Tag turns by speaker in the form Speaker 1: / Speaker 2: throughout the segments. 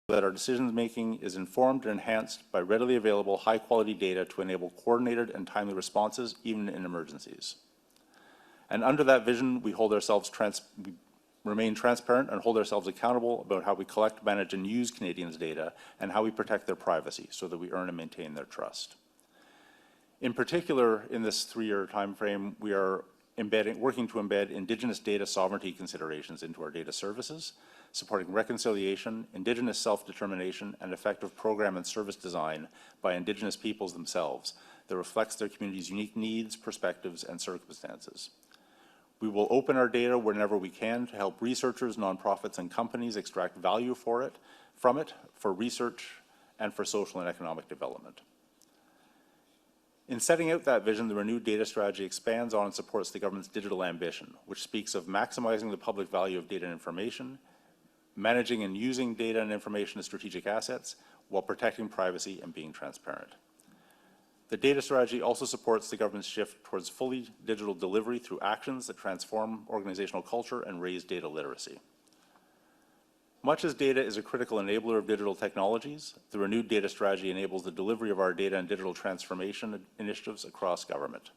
Speaker 1: that our decision-making is informed and enhanced by readily available high-quality data to enable coordinated and timely responses, even in emergencies. And under that vision, we remain transparent and hold ourselves accountable about how we collect, manage, and use Canadians' data and how we protect their privacy so that we earn and maintain their trust. In particular, in this 3-year time frame, we are working to embed Indigenous data sovereignty considerations into our data services, supporting reconciliation, Indigenous self-determination, and effective program and service design by Indigenous peoples themselves that reflects their community's unique needs, perspectives, and circumstances. We will open our data whenever we can to help researchers, nonprofits, and companies extract value from it for research and for social and economic development. In setting out that vision, the renewed data strategy expands on and supports the government's digital ambition, which speaks of maximizing the public value of data and information, managing and using data and information as strategic assets, while protecting privacy and being transparent. The data strategy also supports the government's shift towards fully digital delivery through actions that transform organizational culture and raise data literacy. Much as data is a critical enabler of digital technologies, the renewed data strategy enables the delivery of our data and digital transformation initiatives across government.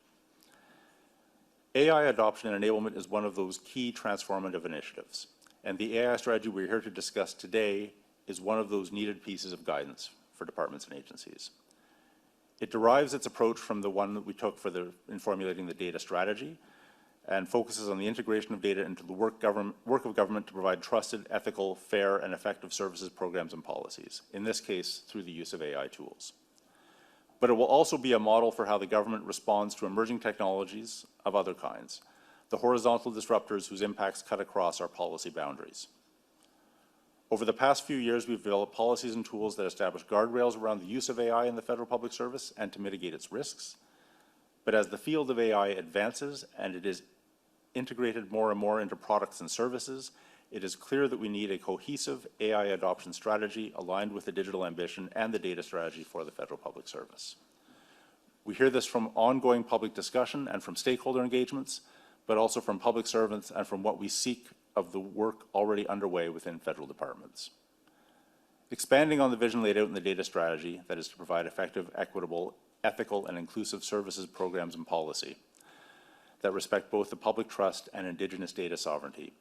Speaker 1: AI adoption and enablement is one of those key transformative initiatives, and the AI strategy we're here to discuss today is one of those needed pieces of guidance for departments and agencies. It derives its approach from the one that we took in formulating the data strategy, and focuses on the integration of data into the work of government to provide trusted, ethical, fair, and effective services, programs, and policies, in this case, through the use of AI tools. But it will also be a model for how the government responds to emerging technologies of other kinds, the horizontal disruptors whose impacts cut across our policy boundaries. Over the past few years, we've developed policies and tools that establish guardrails around the use of AI in the federal public service and to mitigate its risks. But as the field of AI advances and it is integrated more and more into products and services, it is clear that we need a cohesive AI adoption strategy aligned with the digital ambition and the data strategy for the federal public service. We hear this from ongoing public discussion and from stakeholder engagements, but also from public servants and from what we seek of the work already underway within federal departments. Expanding on the vision laid out in the data strategy, that is to provide effective, equitable, ethical, and inclusive services, programs, and policy that respect both the public trust and Indigenous data sovereignty.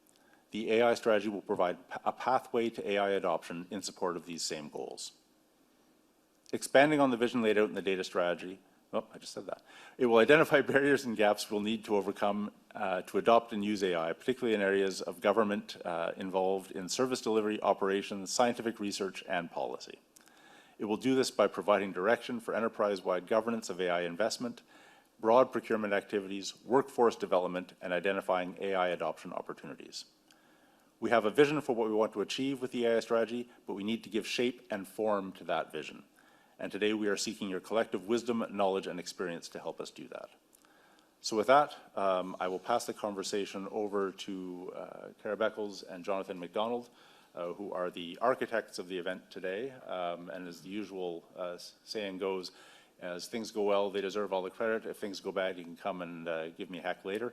Speaker 1: The AI strategy will provide a pathway to AI adoption in support of these same goals. Expanding on the vision laid out in the data strategy, it will identify barriers and gaps we'll need to overcome to adopt and use AI, particularly in areas of government involved in service delivery, operations, scientific research, and policy. It will do this by providing direction for enterprise-wide governance of AI investment, broad procurement activities, workforce development, and identifying AI adoption opportunities. We have a vision for what we want to achieve with the AI strategy, but we need to give shape and form to that vision. And today we are seeking your collective wisdom, knowledge, and experience to help us do that. So with that, I will pass the conversation over to Cara Beckles and Jonathan McDonald, who are the architects of the event today. And as the usual saying goes, as things go well, they deserve all the credit. If things go bad, you can come and give me a heck later.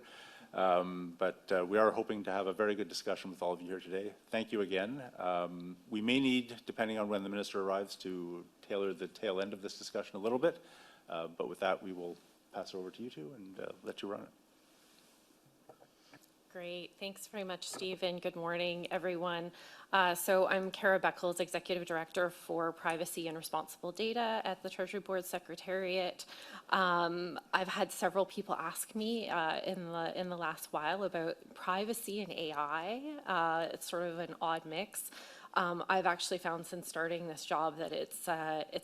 Speaker 1: But we are hoping to have a very good discussion with all of you here today. Thank you again. We may need, depending on when the minister arrives, to tailor the tail end of this discussion a little bit. But with that, we will pass it over to you two and let you run it.
Speaker 2: Great. Thanks very much, Steve, and good morning, everyone. So I'm Cara Beckles, Executive Director for Privacy and Responsible Data at the Treasury Board Secretariat. I've had several people ask me in the last while about privacy and AI. It's sort of an odd mix. I've actually found since starting this job that it's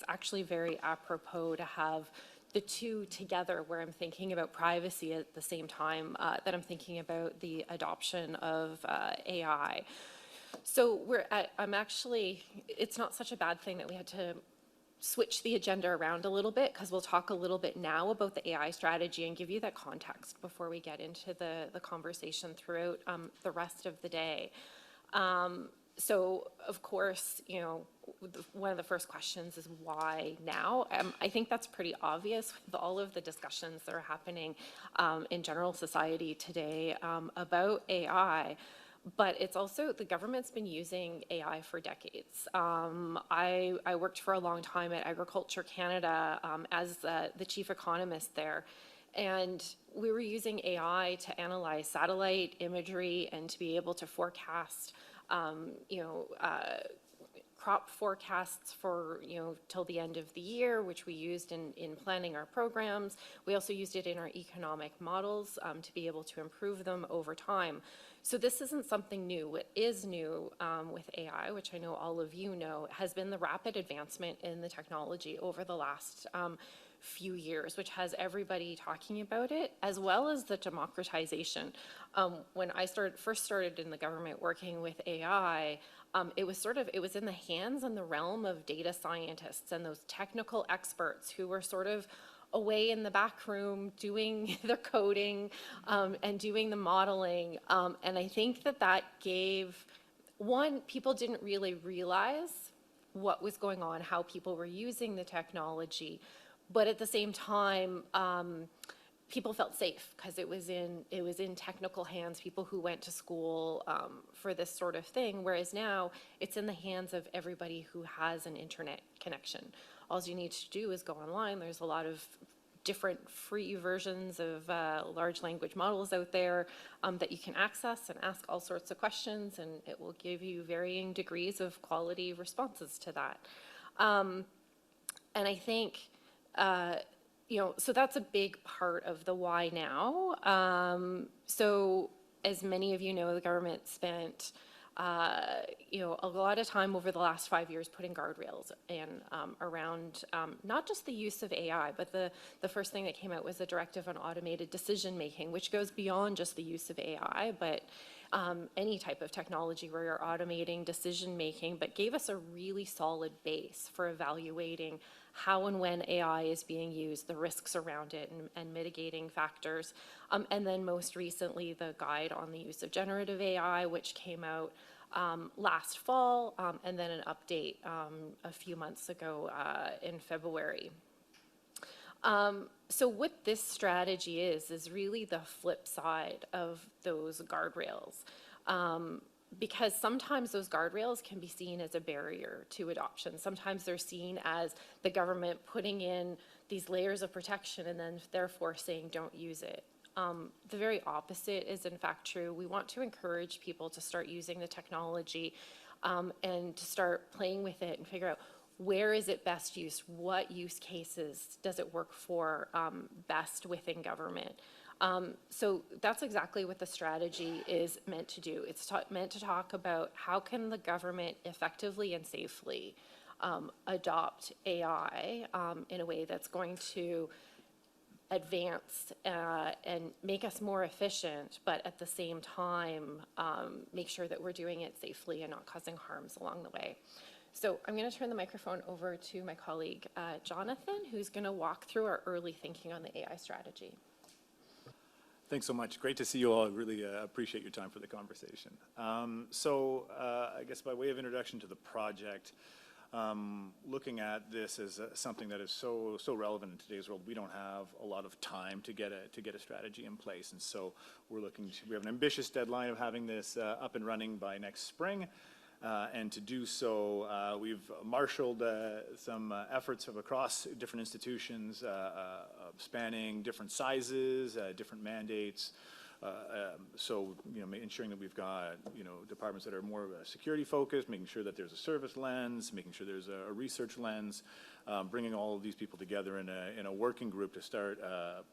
Speaker 2: actually very apropos to have the two together, where I'm thinking about privacy at the same time that I'm thinking about the adoption of AI. So it's not such a bad thing that we had to switch the agenda around a little bit, because we'll talk a little bit now about the AI strategy and give you that context before we get into the conversation throughout the rest of the day. So, of course, one of the first questions is why now? I think that's pretty obvious with all of the discussions that are happening in general society today about AI. But it's also, the government's been using AI for decades. I worked for a long time at Agriculture Canada as the chief economist there. And we were using AI to analyze satellite imagery and to be able to forecast, crop forecasts for, till the end of the year, which we used in planning our programs. We also used it in our economic models to be able to improve them over time. So this isn't something new. What is new with AI, which I know all of you know, has been the rapid advancement in the technology over the last few years, which has everybody talking about it, as well as the democratization. When I first started in the government working with AI, it was in the hands and the realm of data scientists and those technical experts who were sort of away in the back room doing their coding and doing the modeling. And I think that gave, one, people didn't really realize what was going on, how people were using the technology. But at the same time, people felt safe because it was in technical hands, people who went to school for this sort of thing, whereas now it's in the hands of everybody who has an internet connection. All you need to do is go online. There's a lot of different free versions of large language models out there that you can access and ask all sorts of questions, and it will give you varying degrees of quality responses to that. And I think so that's a big part of the why now. So as many of you know, the government spent a lot of time over the last 5 years putting guardrails in around not just the use of AI, but the first thing that came out was the directive on automated decision making, which goes beyond just the use of AI, but any type of technology where you're automating decision making, but gave us a really solid base for evaluating how and when AI is being used, the risks around it, and mitigating factors. And then most recently, the guide on the use of generative AI, which came out last fall, and then an update a few months ago in February. So what this strategy is really the flip side of those guardrails. Because sometimes those guardrails can be seen as a barrier to adoption. Sometimes they're seen as the government putting in these layers of protection and then therefore saying don't use it. The very opposite is in fact true. We want to encourage people to start using the technology and to start playing with it and figure out where is it best used, what use cases does it work for best within government. So that's exactly what the strategy is meant to do. It's meant to talk about how can the government effectively and safely adopt AI in a way that's going to advance and make us more efficient, but at the same time make sure that we're doing it safely and not causing harms along the way. So I'm going to turn the microphone over to my colleague Jonathan, who's going to walk through our early thinking on the AI strategy.
Speaker 3: Thanks so much. Great to see you all. I really appreciate your time for the conversation. I guess by way of introduction to the project, looking at this as something that is so relevant in today's world, we don't have a lot of time to get a strategy in place, and so we have an ambitious deadline of having this up and running by next spring. And to do so, we've marshaled some efforts from across different institutions, spanning different sizes, different mandates. Ensuring that we've got departments that are more security focused, making sure that there's a service lens, making sure there's a research lens, bringing all of these people together in a working group to start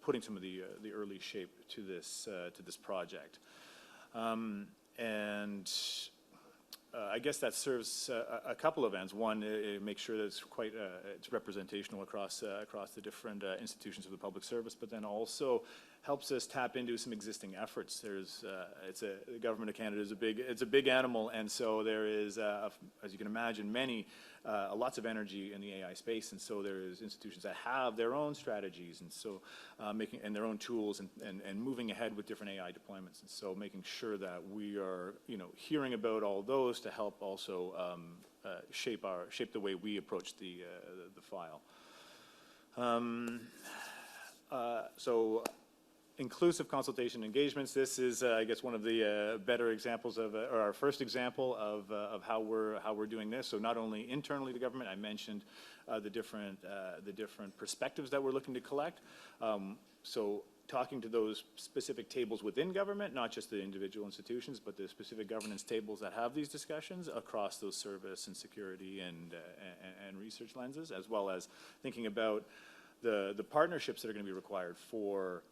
Speaker 3: putting some of the early shape to this project. I guess that serves a couple of ends. One, it makes sure that it's representational across the different institutions of the public service, but then also helps us tap into some existing efforts. The government of Canada is a big animal, and so there is, as you can imagine, lots of energy in the AI space, and so there's institutions that have their own strategies, and so and their own tools and moving ahead with different AI deployments, and so making sure that we are hearing about all those to help also shape the way we approach the file. inclusive consultation engagements. This is, I guess, one of the better examples of, or our first example of how we're doing this. So not only internally to government, I mentioned the different perspectives that we're looking to collect. So talking to those specific tables within government, not just the individual institutions, but the specific governance tables that have these discussions across those service and security and research lenses, as well as thinking about the partnerships that are going to be required for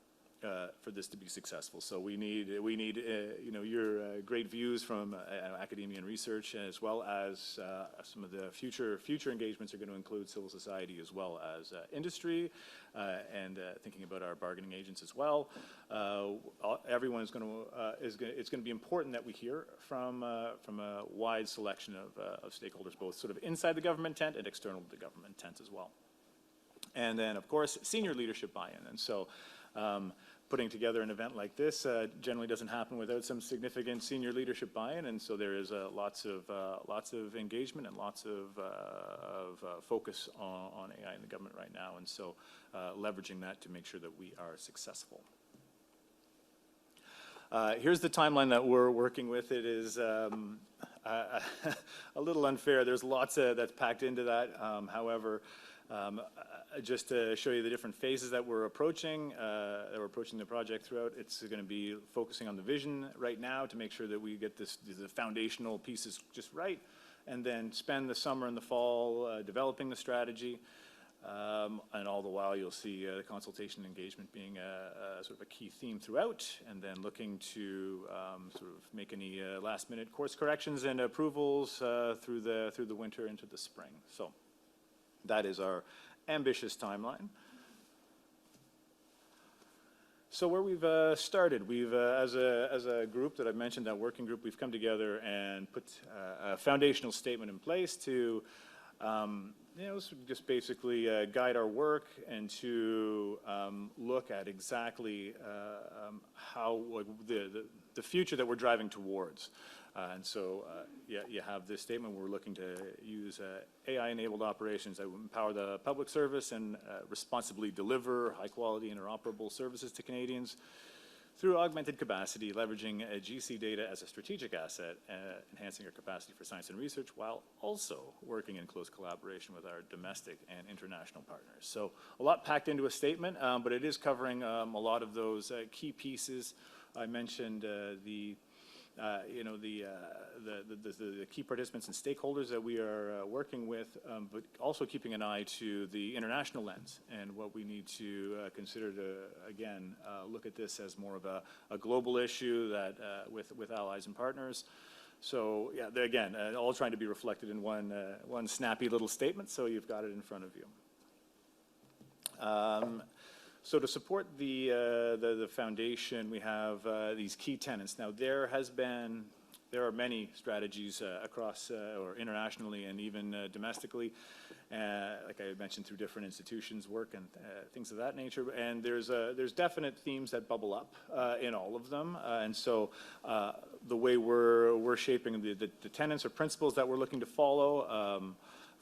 Speaker 3: this to be successful. So we need you know, your great views from academia and research, as well as some of the future engagements are going to include civil society as well as industry, and thinking about our bargaining agents as well. Everyone is going to it's going to be important that we hear from a wide selection of stakeholders, both sort of inside the government tent and external to the government tent as well. And then, of course, senior leadership buy-in. And so putting together an event like this generally doesn't happen without some significant senior leadership buy-in. And so there is lots of engagement and lots of focus on AI in the government right now. And so leveraging that to make sure that we are successful. Here's the timeline that we're working with. It is a little unfair. There's lots that's packed into that. However, just to show you the different phases that we're approaching the project throughout, it's going to be focusing on the vision right now to make sure that we get the foundational pieces just right, and then spend the summer and the fall developing the strategy. And all the while, you'll see the consultation engagement being sort of a key theme throughout, and then looking to sort of make any last-minute course corrections and approvals through the winter into the spring. So that is our ambitious timeline. So where we've started, we've as a group that I've mentioned, that working group, we've come together and put a foundational statement in place to you know, just basically guide our work and to look at exactly how the future that we're driving towards. And so, yeah, you have this statement. We're looking to use AI-enabled operations that will empower the public service and responsibly deliver high-quality, interoperable services to Canadians through augmented capacity, leveraging GC data as a strategic asset, enhancing our capacity for science and research, while also working in close collaboration with our domestic and international partners. So a lot packed into a statement, but it is covering a lot of those key pieces. I mentioned you know, the key participants and stakeholders that we are working with, but also keeping an eye to the international lens and what we need to consider to, again, look at this as more of a global issue that with allies and partners. So, yeah, again, all trying to be reflected in one snappy little statement, so you've got it in front of you. So to support the foundation, we have these key tenets. Now, there are many strategies across or internationally and even domestically, like I mentioned, through different institutions, work and things of that nature. And there's definite themes that bubble up in all of them. And so the way we're shaping the tenets or principles that we're looking to follow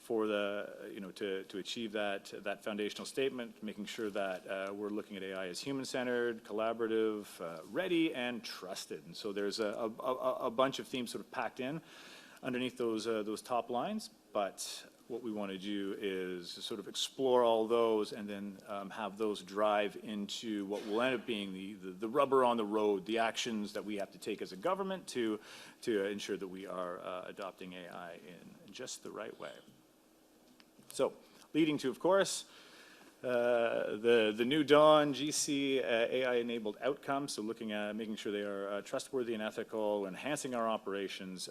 Speaker 3: for to achieve that foundational statement, making sure that we're looking at AI as human-centered, collaborative, ready, and trusted. And so there's a bunch of themes sort of packed in underneath those top lines. But what we want to do is sort of explore all those and then have those drive into what will end up being the rubber on the road, the actions that we have to take as a government to ensure that we are adopting AI in just the right way. So, leading to, of course, the new dawn GC AI-enabled outcomes. So, looking at making sure they are trustworthy and ethical, enhancing our operations,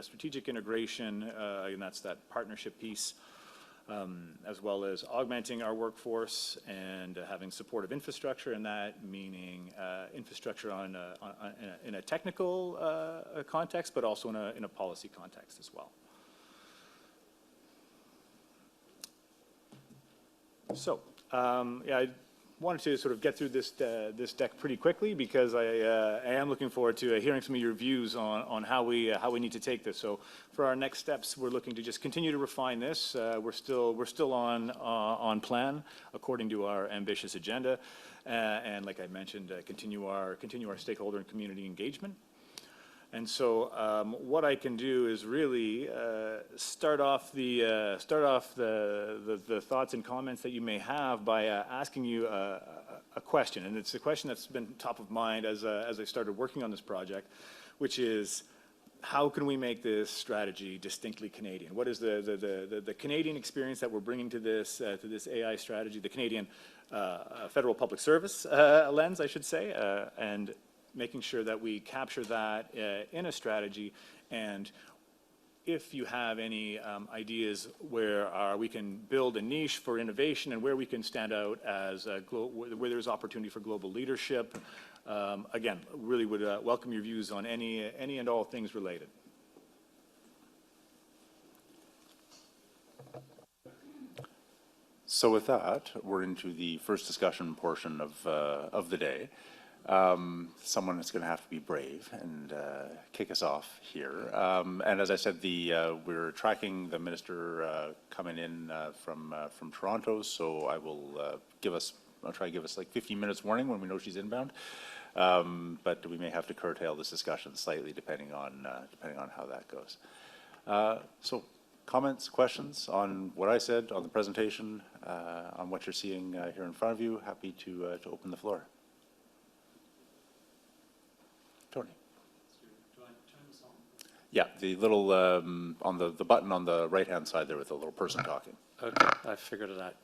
Speaker 3: strategic integration, and that's that partnership piece, as well as augmenting our workforce and having supportive infrastructure, and that meaning infrastructure in a technical context, but also in a policy context as well. So, yeah, I wanted to sort of get through this deck pretty quickly because I am looking forward to hearing some of your views on how we need to take this. So, for our next steps, we're looking to just continue to refine this. We're still on plan according to our ambitious agenda. and like I mentioned, continue our stakeholder and community engagement. And so what I can do is really start off the thoughts and comments that you may have by asking you a question, and it's a question that's been top of mind as I started working on this project, which is, how can we make this strategy distinctly Canadian? What is the Canadian experience that we're bringing to this AI strategy, the Canadian federal public service lens, I should say, and making sure that we capture that in a strategy. And if you have any ideas where we can build a niche for innovation and where we can stand out as where there's opportunity for global leadership, again, really would welcome your views on any and all things related.
Speaker 1: So with that, we're into the first discussion portion of the day. Someone is going to have to be brave and kick us off here. And as I said, we're tracking the minister coming in from Toronto, so I'll try to give us like 15 minutes warning when we know she's inbound. But we may have to curtail this discussion slightly depending on how that goes. So comments, questions on what I said, on the presentation, on what you're seeing here in front of you? Happy to open the floor. Tony.
Speaker 4: Do I turn this on?
Speaker 1: Yeah, the little, on the button on the right-hand side there with a little person talking.
Speaker 4: Okay, I figured it out.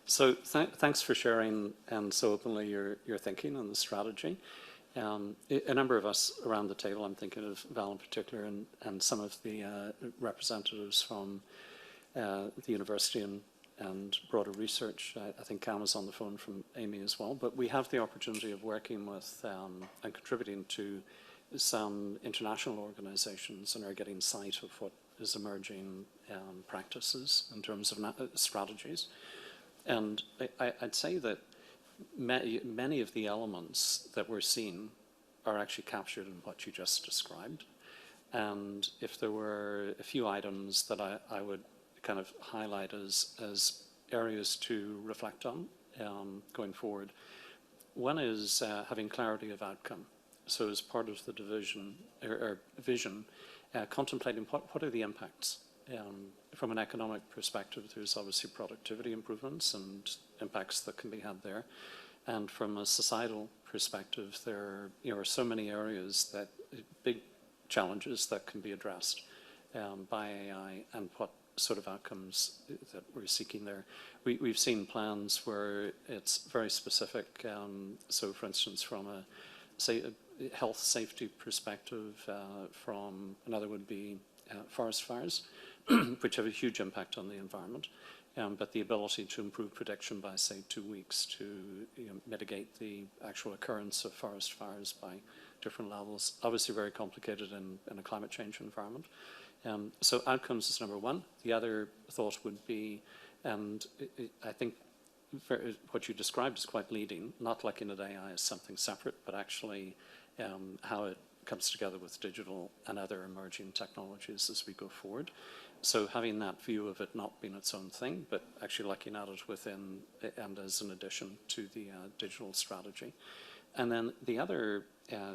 Speaker 4: So thanks for sharing so openly your thinking on the strategy. A number of us around the table, I'm thinking of Val in particular, and some of the representatives from the university and broader research. I think Cam is on the phone from Amy as well. But we have the opportunity of working with and contributing to some international organizations and are getting sight of what is emerging practices in terms of strategies. And I'd say that many of the elements that we're seeing are actually captured in what you just described. And if there were a few items that I would kind of highlight as areas to reflect on going forward, one is having clarity of outcome. So as part of the vision, contemplating what are the impacts. From an economic perspective, there's obviously productivity improvements and impacts that can be had there. And from a societal perspective, there are so many areas that big challenges that can be addressed by AI, and what sort of outcomes that we're seeking there. We've seen plans where it's very specific. So, for instance, from a health safety perspective, from another would be forest fires, which have a huge impact on the environment. But the ability to improve prediction by, say, 2 weeks to mitigate the actual occurrence of forest fires by different levels, obviously very complicated in a climate change environment. So outcomes is number one. The other thought would be, and I think what you described is quite leading, not looking at AI as something separate, but actually how it comes together with digital and other emerging technologies as we go forward. So having that view of it not being its own thing, but actually looking at it within and as an addition to the digital strategy. And then the other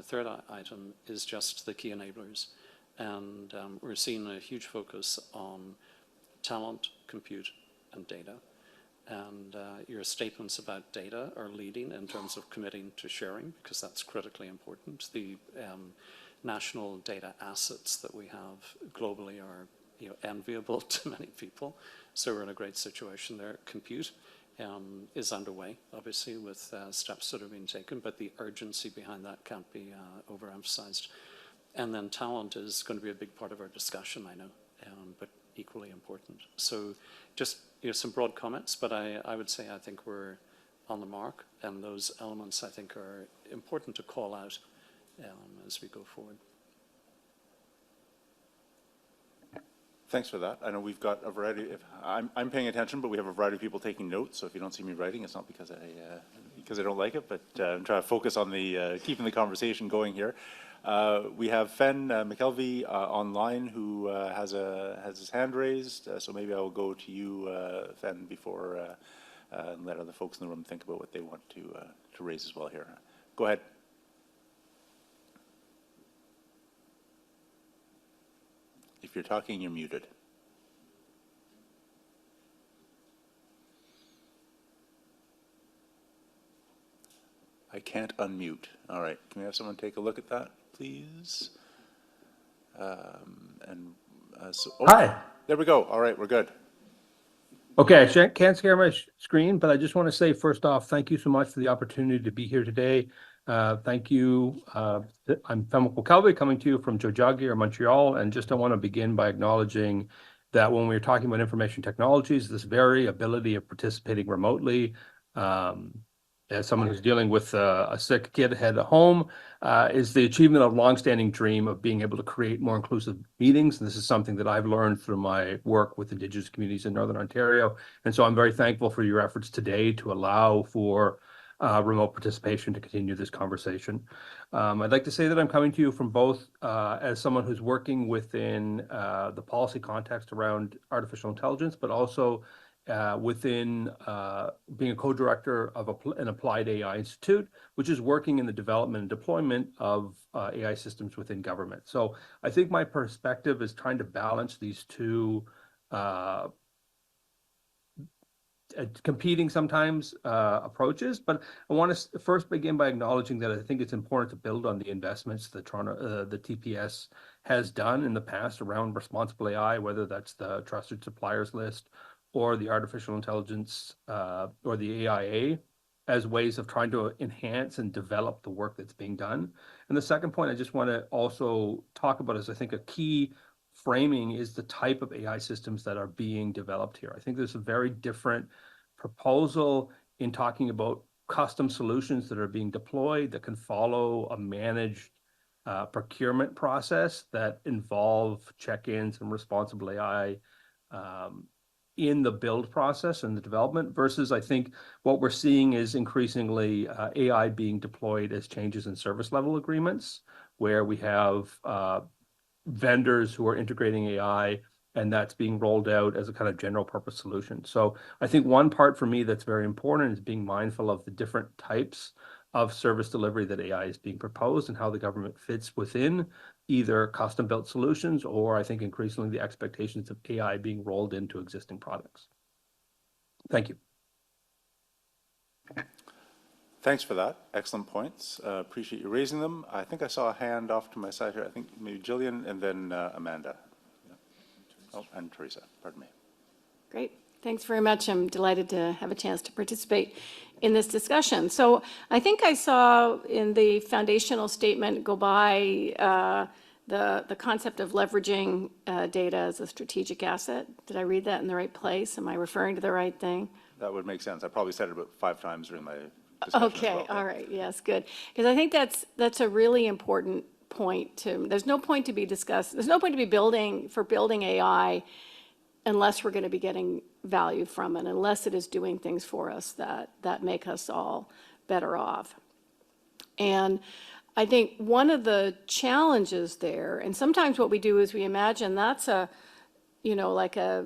Speaker 4: third item is just the key enablers. And we're seeing a huge focus on talent, compute, and data. And your statements about data are leading in terms of committing to sharing, because that's critically important. The national data assets that we have globally are enviable to many people. So we're in a great situation there. Compute is underway, obviously, with steps that are being taken, but the urgency behind that can't be overemphasized. And then talent is going to be a big part of our discussion, I know, but equally important. So just some broad comments, but I would say I think we're on the mark, and those elements I think are important to call out as we go forward.
Speaker 1: Thanks for that. I know we've got a variety of, I'm paying attention, but we have a variety of people taking notes, so if you don't see me writing, it's not because I don't like it, but I'm trying to focus on keeping the conversation going here. We have Fen McKelvey online who has his hand raised, so maybe I will go to you, Fen, before and let other folks in the room think about what they want to raise as well here. Go ahead. If you're talking, you're muted. I can't unmute. All right, can we have someone take a look at that, please?
Speaker 5: Hi.
Speaker 1: There we go. All right, we're good.
Speaker 5: Okay, I can't share my screen, but I just want to say, first off, thank you so much for the opportunity to be here today. Thank you. I'm Femco Calvi coming to you from Jojagi or Montreal, and just I want to begin by acknowledging that when we're talking about information technologies, this very ability of participating remotely, as someone who's dealing with a sick kid at home, is the achievement of a longstanding dream of being able to create more inclusive meetings. And this is something that I've learned through my work with Indigenous communities in Northern Ontario. And so I'm very thankful for your efforts today to allow for remote participation to continue this conversation. I'd like to say that I'm coming to you from both as someone who's working within the policy context around artificial intelligence, but also within being a co-director of an applied AI institute, which is working in the development and deployment of AI systems within government. So I think my perspective is trying to balance these two competing sometimes approaches, but I want to first begin by acknowledging that I think it's important to build on the investments that the TPS has done in the past around responsible AI, whether that's the trusted suppliers list or the artificial intelligence or the AIA, as ways of trying to enhance and develop the work that's being done. And the second point I just want to also talk about is I think a key framing is the type of AI systems that are being developed here. I think there's a very different proposal in talking about custom solutions that are being deployed that can follow a managed procurement process that involve check-ins and responsible AI in the build process and the development, versus I think what we're seeing is increasingly AI being deployed as changes in service level agreements, where we have vendors who are integrating AI, and that's being rolled out as a kind of general purpose solution. So I think one part for me that's very important is being mindful of the different types of service delivery that AI is being proposed and how the government fits within either custom built solutions or I think increasingly the expectations of AI being rolled into existing products. Thank you.
Speaker 1: Thanks for that. Excellent points. Appreciate you raising them. I think I saw a hand off to my side here. I think maybe Jillian and then Amanda. Yeah. Oh, and Teresa, pardon me.
Speaker 6: Great. Thanks very much. I'm delighted to have a chance to participate in this discussion. So I think I saw in the foundational statement go by the concept of leveraging data as a strategic asset. Did I read that in the right place? Am I referring to the right thing?
Speaker 1: That would make sense. I probably said it about 5 times during my discussion.
Speaker 6: Okay,
Speaker 1: as well.
Speaker 6: all right, yes, good. Because I think that's a really important point there's no point to be discussed, there's no point to be building AI unless we're going to be getting value from it, unless it is doing things for us that make us all better off. And I think one of the challenges there, and sometimes what we do is we imagine that's like a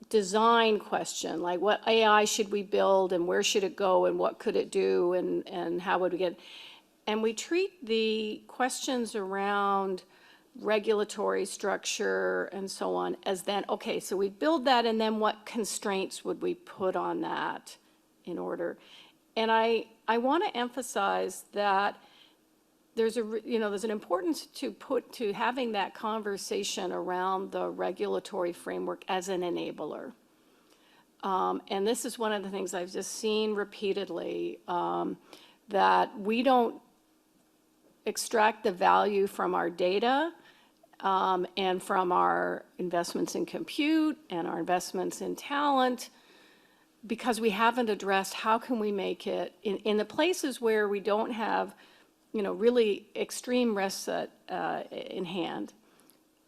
Speaker 6: design question, like what AI should we build and where should it go and what could it do and how would we get, and we treat the questions around regulatory structure and so on as then, okay, so we build that and then what constraints would we put on that in order? And I want to emphasize that there's an importance to having that conversation around the regulatory framework as an enabler. And this is one of the things I've just seen repeatedly, that we don't extract the value from our data and from our investments in compute and our investments in talent, because we haven't addressed how can we make it in the places where we don't have really extreme risks in hand.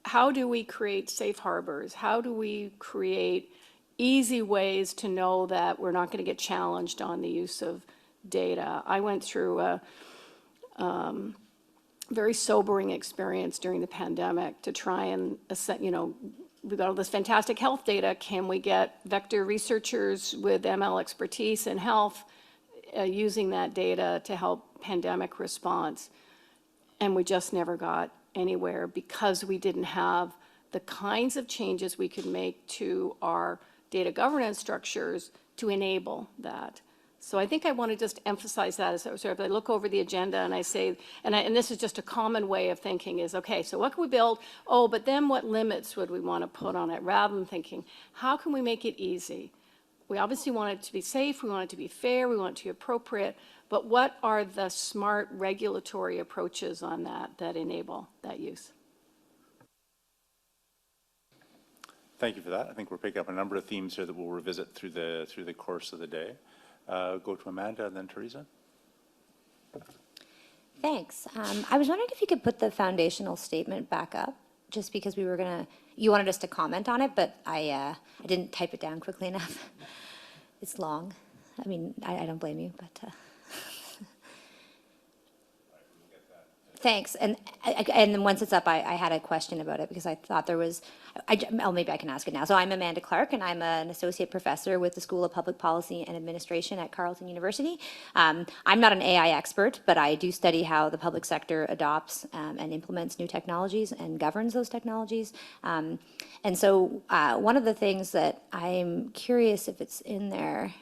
Speaker 6: How do we create safe harbors? How do we create easy ways to know that we're not going to get challenged on the use of data? I went through a very sobering experience during the pandemic to try and we've got all this fantastic health data. Can we get vector researchers with ML expertise in health using that data to help pandemic response? And we just never got anywhere because we didn't have the kinds of changes we could make to our data governance structures to enable that. So I think I want to just emphasize that as sort of I look over the agenda and I say, and this is just a common way of thinking is, okay, so what can we build? Oh, but then what limits would we want to put on it? Rather than thinking, how can we make it easy? We obviously want it to be safe, we want it to be fair, we want it to be appropriate, but what are the smart regulatory approaches on that enable that use?
Speaker 1: Thank you for that. I think we're picking up a number of themes here that we'll revisit through the course of the day. Go to Amanda and then Teresa.
Speaker 7: Thanks. I was wondering if you could put the foundational statement back up, just because you wanted us to comment on it, but I didn't type it down quickly enough. It's long. I mean, I don't blame you, but thanks. And then once it's up, I had a question about it because I thought there was, maybe I can ask it now. So I'm Amanda Clark, and I'm an associate professor with the School of Public Policy and Administration at Carleton University. I'm not an AI expert, but I do study how the public sector adopts and implements new technologies and governs those technologies. And so one of the things that I'm curious if it's in there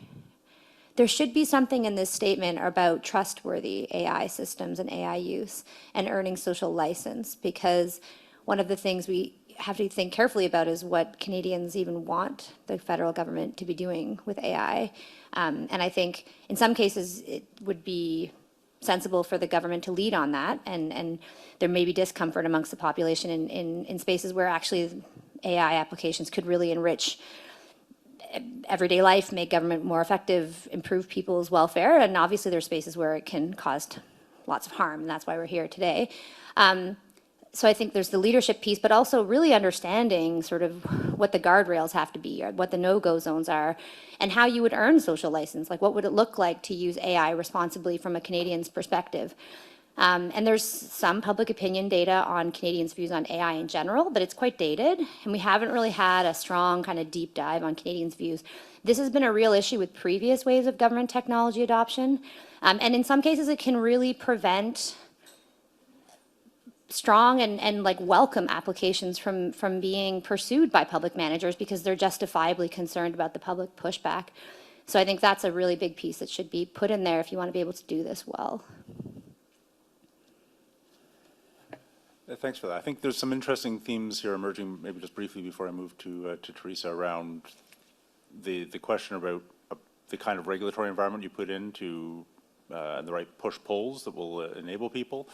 Speaker 7: should be something in this statement about trustworthy AI systems and AI use and earning social license, because one of the things we have to think carefully about is what Canadians even want the federal government to be doing with AI. And I think in some cases it would be sensible for the government to lead on that, and there may be discomfort amongst the population in spaces where actually AI applications could really enrich everyday life, make government more effective, improve people's welfare, and obviously there's spaces where it can cause lots of harm, and that's why we're here today. So I think there's the leadership piece, but also really understanding sort of what the guardrails have to be, or what the no-go zones are, and how you would earn social license. Like, what would it look like to use AI responsibly from a Canadian's perspective? And there's some public opinion data on Canadians' views on AI in general, but it's quite dated, and we haven't really had a strong kind of deep dive on Canadians' views. This has been a real issue with previous waves of government technology adoption, and in some cases it can really prevent strong and like welcome applications from being pursued by public managers because they're justifiably concerned about the public pushback. So I think that's a really big piece that should be put in there if you want to be able to do this well.
Speaker 1: Thanks for that. I think there's some interesting themes here emerging, maybe just briefly before I move to Teresa, around the question about the kind of regulatory environment you put into and the right push-pulls that will enable people.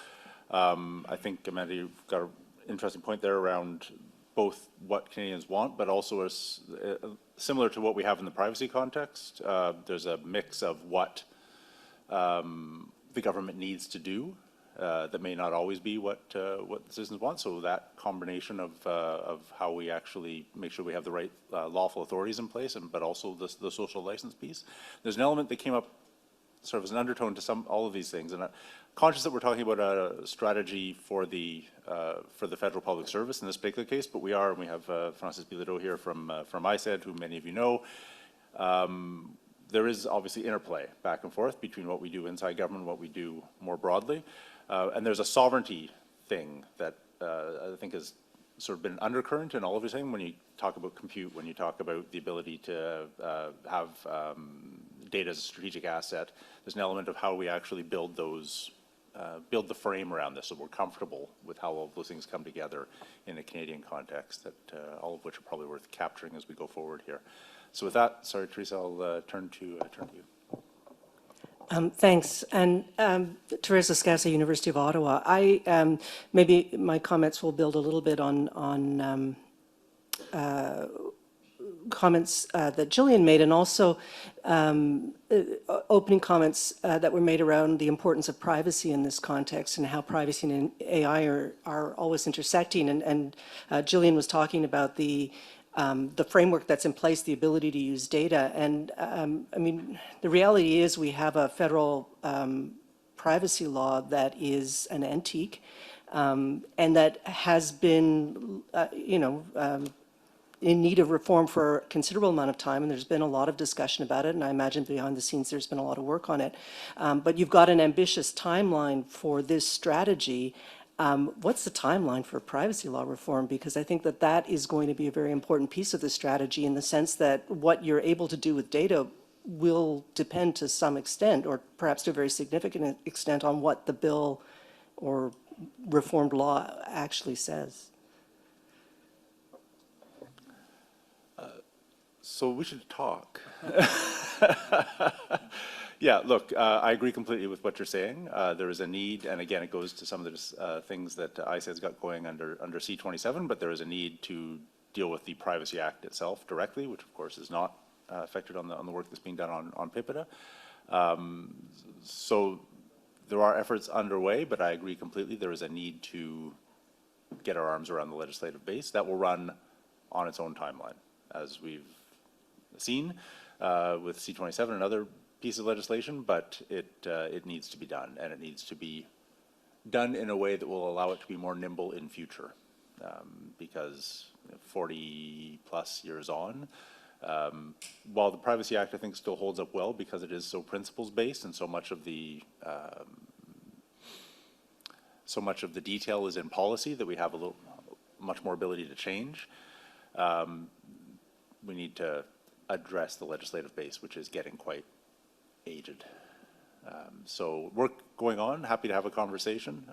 Speaker 1: I think, Amanda, you've got an interesting point there around both what Canadians want, but also similar to what we have in the privacy context. There's a mix of what the government needs to do that may not always be what citizens want. So that combination of how we actually make sure we have the right lawful authorities in place, but also the social license piece. There's an element that came up sort of as an undertone to all of these things, and conscious that we're talking about a strategy for the federal public service in this particular case, but we have Francis Bilodeau here from ISED, who many of you know. There is obviously interplay back and forth between what we do inside government and what we do more broadly. And there's a sovereignty thing that I think has sort of been an undercurrent in all of your saying when you talk about compute, when you talk about the ability to have data as a strategic asset. There's an element of how we actually build the frame around this so we're comfortable with how all of those things come together in a Canadian context, that all of which are probably worth capturing as we go forward here. So with that, sorry, Teresa, I'll turn to you.
Speaker 8: Thanks. And Teresa Scassa, University of Ottawa. Maybe my comments will build a little bit on comments that Gillian made, and also opening comments that were made around the importance of privacy in this context and how privacy and AI are always intersecting. And Gillian was talking about the framework that's in place, the ability to use data. And I mean, the reality is we have a federal privacy law that is an antique and that has been, in need of reform for a considerable amount of time, and there's been a lot of discussion about it, and I imagine behind the scenes there's been a lot of work on it. But you've got an ambitious timeline for this strategy. What's the timeline for privacy law reform? Because I think that that is going to be a very important piece of the strategy, in the sense that what you're able to do with data will depend to some extent, or perhaps to a very significant extent, on what the bill or reformed law actually says.
Speaker 1: So we should talk. Yeah, look, I agree completely with what you're saying. There is a need, and again, it goes to some of the things that ICE's got going under C-27, but there is a need to deal with the Privacy Act itself directly, which of course is not affected on the work that's being done on PIPEDA. So there are efforts underway, but I agree completely. There is a need to get our arms around the legislative base. That will run on its own timeline, as we've seen with C-27 and other pieces of legislation, but it needs to be done, and it needs to be done in a way that will allow it to be more nimble in future, because 40 plus years on, while the Privacy Act I think still holds up well because it is so principles based, and so much of the detail is in policy that we have much more ability to change. We need to address the legislative base, which is getting quite aged. So work going on, happy to have a conversation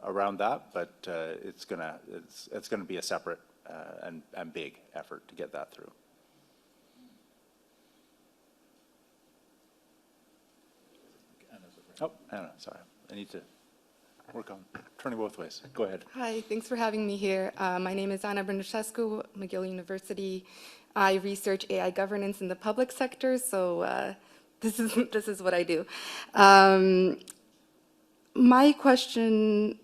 Speaker 1: around that, but it's gonna be a separate and big effort to get that through. Oh, Anna, sorry. I need to work on turning both ways. Go ahead.
Speaker 9: Hi, thanks for having me here. My name is Anna Brindashescu, McGill University. I research AI governance in the public sector, so this is what I do. My question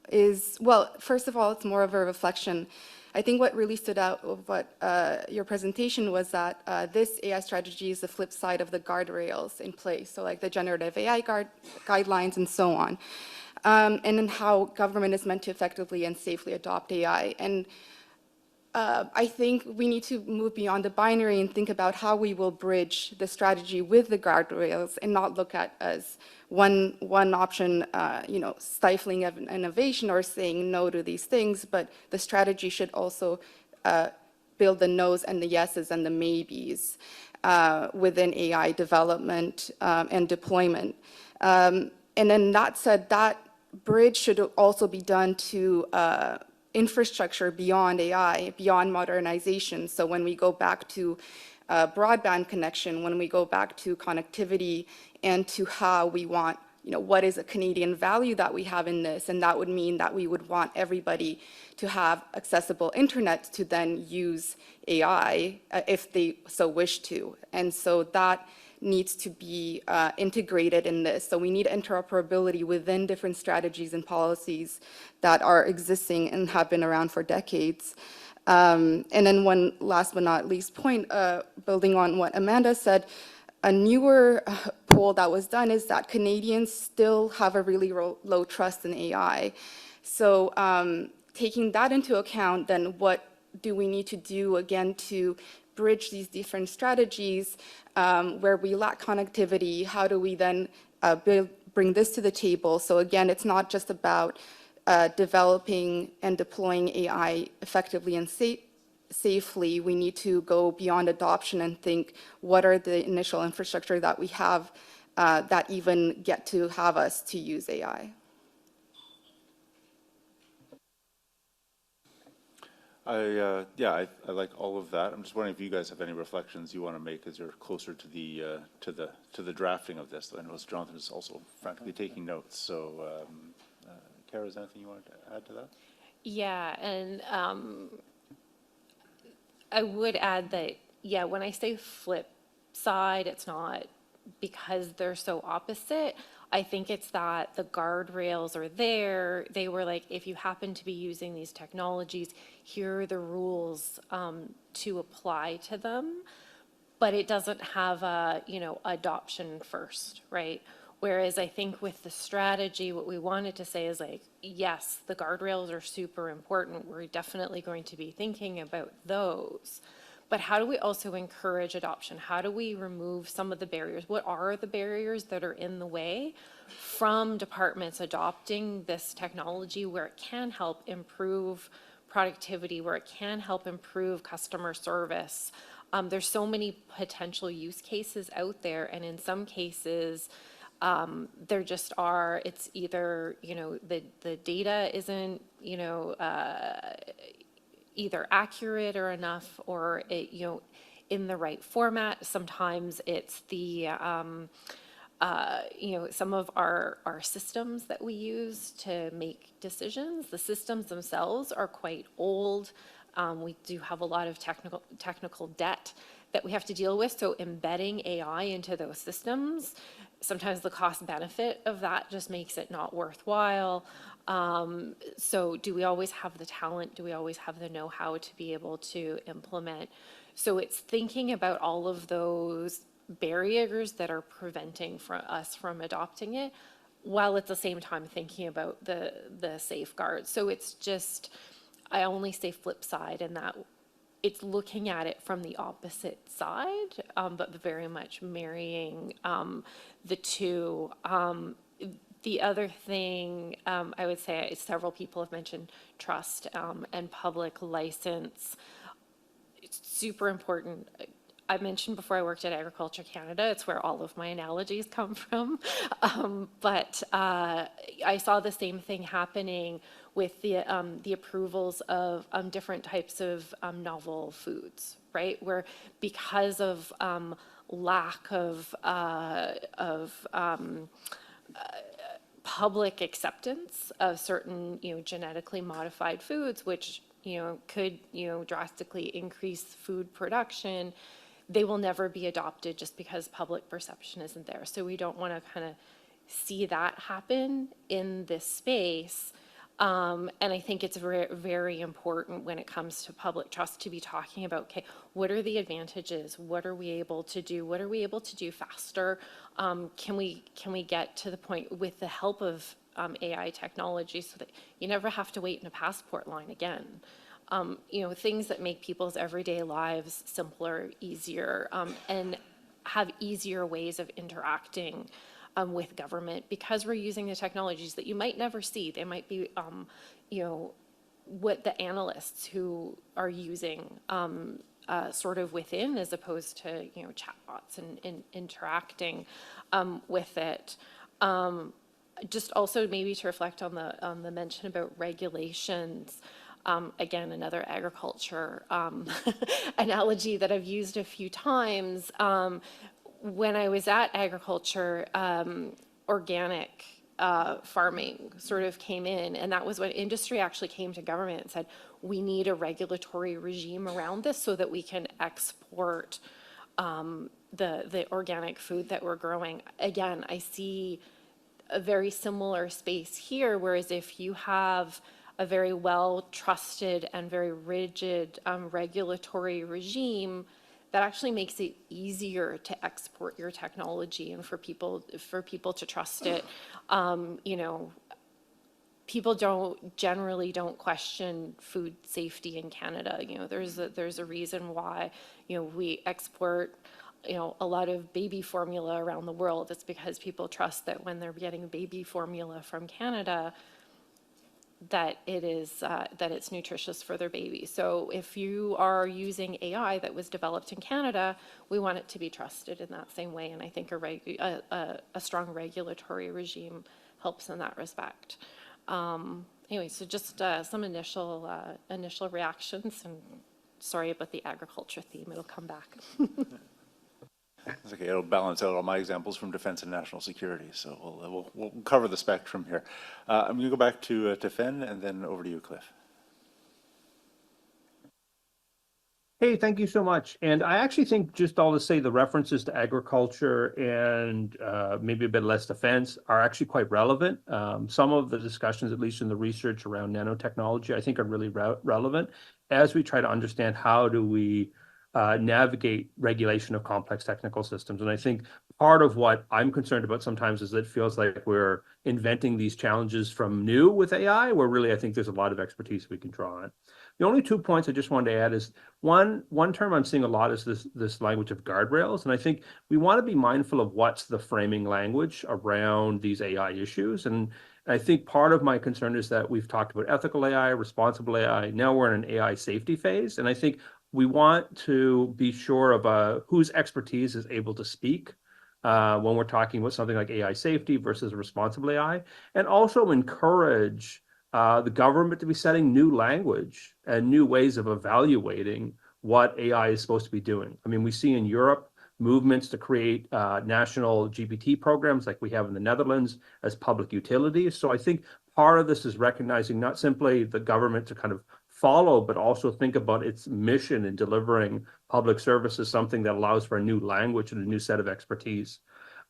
Speaker 9: is, well, first of all, it's more of a reflection. I think what really stood out of what your presentation was that this AI strategy is the flip side of the guardrails in place, so like the generative AI guidelines and so on, and then how government is meant to effectively and safely adopt AI. And I think we need to move beyond the binary and think about how we will bridge the strategy with the guardrails, and not look at as one option, stifling innovation or saying no to these things, but the strategy should also build the no's and the yeses and the maybes within AI development and deployment. And then that said, that bridge should also be done to infrastructure beyond AI, beyond modernization. So when we go back to broadband connection, when we go back to connectivity, and to how we want, what is a Canadian value that we have in this, and that would mean that we would want everybody to have accessible internet to then use AI if they so wish to. And so that needs to be integrated in this. So we need interoperability within different strategies and policies that are existing and have been around for decades. And then one last but not least point, building on what Amanda said, a newer poll that was done is that Canadians still have a really low trust in AI. So taking that into account, then what do we need to do again to bridge these different strategies where we lack connectivity? How do we then bring this to the table? So again, it's not just about developing and deploying AI effectively and safely. We need to go beyond adoption and think, what are the initial infrastructure that we have that even get to have us to use AI?
Speaker 1: I like all of that. I'm just wondering if you guys have any reflections you want to make as you're closer to the drafting of this. I know Jonathan is also frantically taking notes. So, Kara, is there anything you wanted to add to that?
Speaker 2: Yeah, and I would add that, yeah, when I say flip side, it's not because they're so opposite. I think it's that the guardrails are there. They were like, if you happen to be using these technologies, here are the rules to apply to them. But it doesn't have a, adoption first, right? Whereas I think with the strategy, what we wanted to say is like, yes, the guardrails are super important. We're definitely going to be thinking about those. But how do we also encourage adoption? How do we remove some of the barriers? What are the barriers that are in the way from departments adopting this technology where it can help improve productivity, where it can help improve customer service? There's so many potential use cases out there, and in some cases, there just are, it's either, the data isn't, either accurate or enough, or it, in the right format. Sometimes it's the, some of our systems that we use to make decisions. The systems themselves are quite old. We do have a lot of technical debt that we have to deal with. So embedding AI into those systems, sometimes the cost benefit of that just makes it not worthwhile. So do we always have the talent? Do we always have the know-how to be able to implement? So it's thinking about all of those barriers that are preventing us from adopting it, while at the same time thinking about the safeguards. So it's just, I only say flip side in that it's looking at it from the opposite side, but very much marrying the two. The other thing I would say, several people have mentioned trust and public license. It's super important. I mentioned before I worked at Agriculture Canada, it's where all of my analogies come from. But I saw the same thing happening with the approvals of different types of novel foods, right? Where because of lack of public acceptance of certain, genetically modified foods, which, could, drastically increase food production, they will never be adopted just because public perception isn't there. So we don't want to kind of see that happen in this space. And I think it's very important when it comes to public trust to be talking about, okay, what are the advantages? What are we able to do? What are we able to do faster? Can we get to the point with the help of AI technology so that you never have to wait in a passport line again? Things that make people's everyday lives simpler, easier, and have easier ways of interacting with government, because we're using the technologies that you might never see. They might be, what the analysts who are using sort of within, as opposed to, chatbots and interacting with it. Just also maybe to reflect on the mention about regulations. Again, another agriculture analogy that I've used a few times. When I was at agriculture, organic farming sort of came in, and that was when industry actually came to government and said, we need a regulatory regime around this so that we can export the organic food that we're growing. Again, I see a very similar space here, whereas if you have a very well trusted and very rigid regulatory regime, that actually makes it easier to export your technology and for people to trust it. People generally don't question food safety in Canada. There's a reason why we export a lot of baby formula around the world. It's because people trust that when they're getting baby formula from Canada, that it's nutritious for their baby. So if you are using AI that was developed in Canada, we want it to be trusted in that same way. And I think a strong regulatory regime helps in that respect. Anyway, so just some initial reactions, and sorry about the agriculture theme, it'll come back.
Speaker 1: It's okay, it'll balance out all my examples from defense and national security, so we'll cover the spectrum here. I'm going to go back to Fenn, and then over to you, Cliff.
Speaker 5: Hey, thank you so much. And I actually think just all to say the references to agriculture and maybe a bit less defense are actually quite relevant. Some of the discussions, at least in the research around nanotechnology, I think are really relevant as we try to understand how do we navigate regulation of complex technical systems. And I think part of what I'm concerned about sometimes is it feels like we're inventing these challenges from new with AI, where really I think there's a lot of expertise we can draw on. The only 2 points I just wanted to add is one term I'm seeing a lot is this language of guardrails, and I think we want to be mindful of what's the framing language around these AI issues. And I think part of my concern is that we've talked about ethical AI, responsible AI. Now we're in an AI safety phase, and I think we want to be sure of whose expertise is able to speak when we're talking about something like AI safety versus responsible AI, and also encourage the government to be setting new language and new ways of evaluating what AI is supposed to be doing. I mean, we see in Europe movements to create national GPT programs like we have in the Netherlands as public utilities. So I think part of this is recognizing not simply the government to kind of follow, but also think about its mission in delivering public services, something that allows for a new language and a new set of expertise.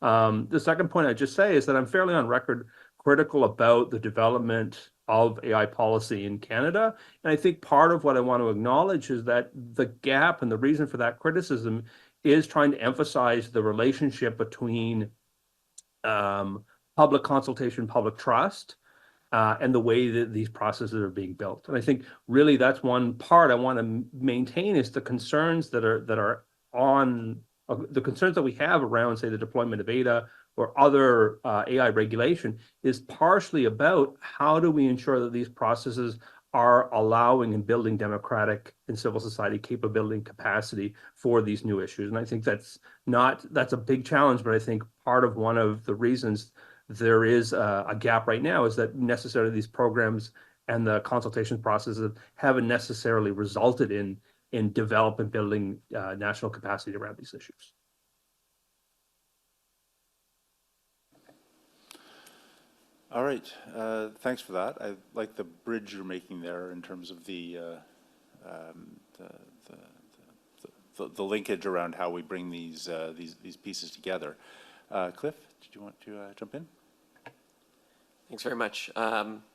Speaker 5: The second point I'd just say is that I'm fairly on record critical about the development of AI policy in Canada. And I think part of what I want to acknowledge is that the gap and the reason for that criticism is trying to emphasize the relationship between public consultation, public trust, and the way that these processes are being built. And I think really that's one part I want to maintain is the concerns that are on the concerns that we have around, say, the deployment of ADA or other AI regulation is partially about how do we ensure that these processes are allowing and building democratic and civil society capability and capacity for these new issues. And I think that's a big challenge, but I think part of one of the reasons there is a gap right now is that necessarily these programs and the consultation processes haven't necessarily resulted in developing and building national capacity around these issues.
Speaker 1: All right, thanks for that. I like the bridge you're making there in terms of the linkage around how we bring these pieces together. Cliff, did you want to jump in?
Speaker 10: Thanks very much.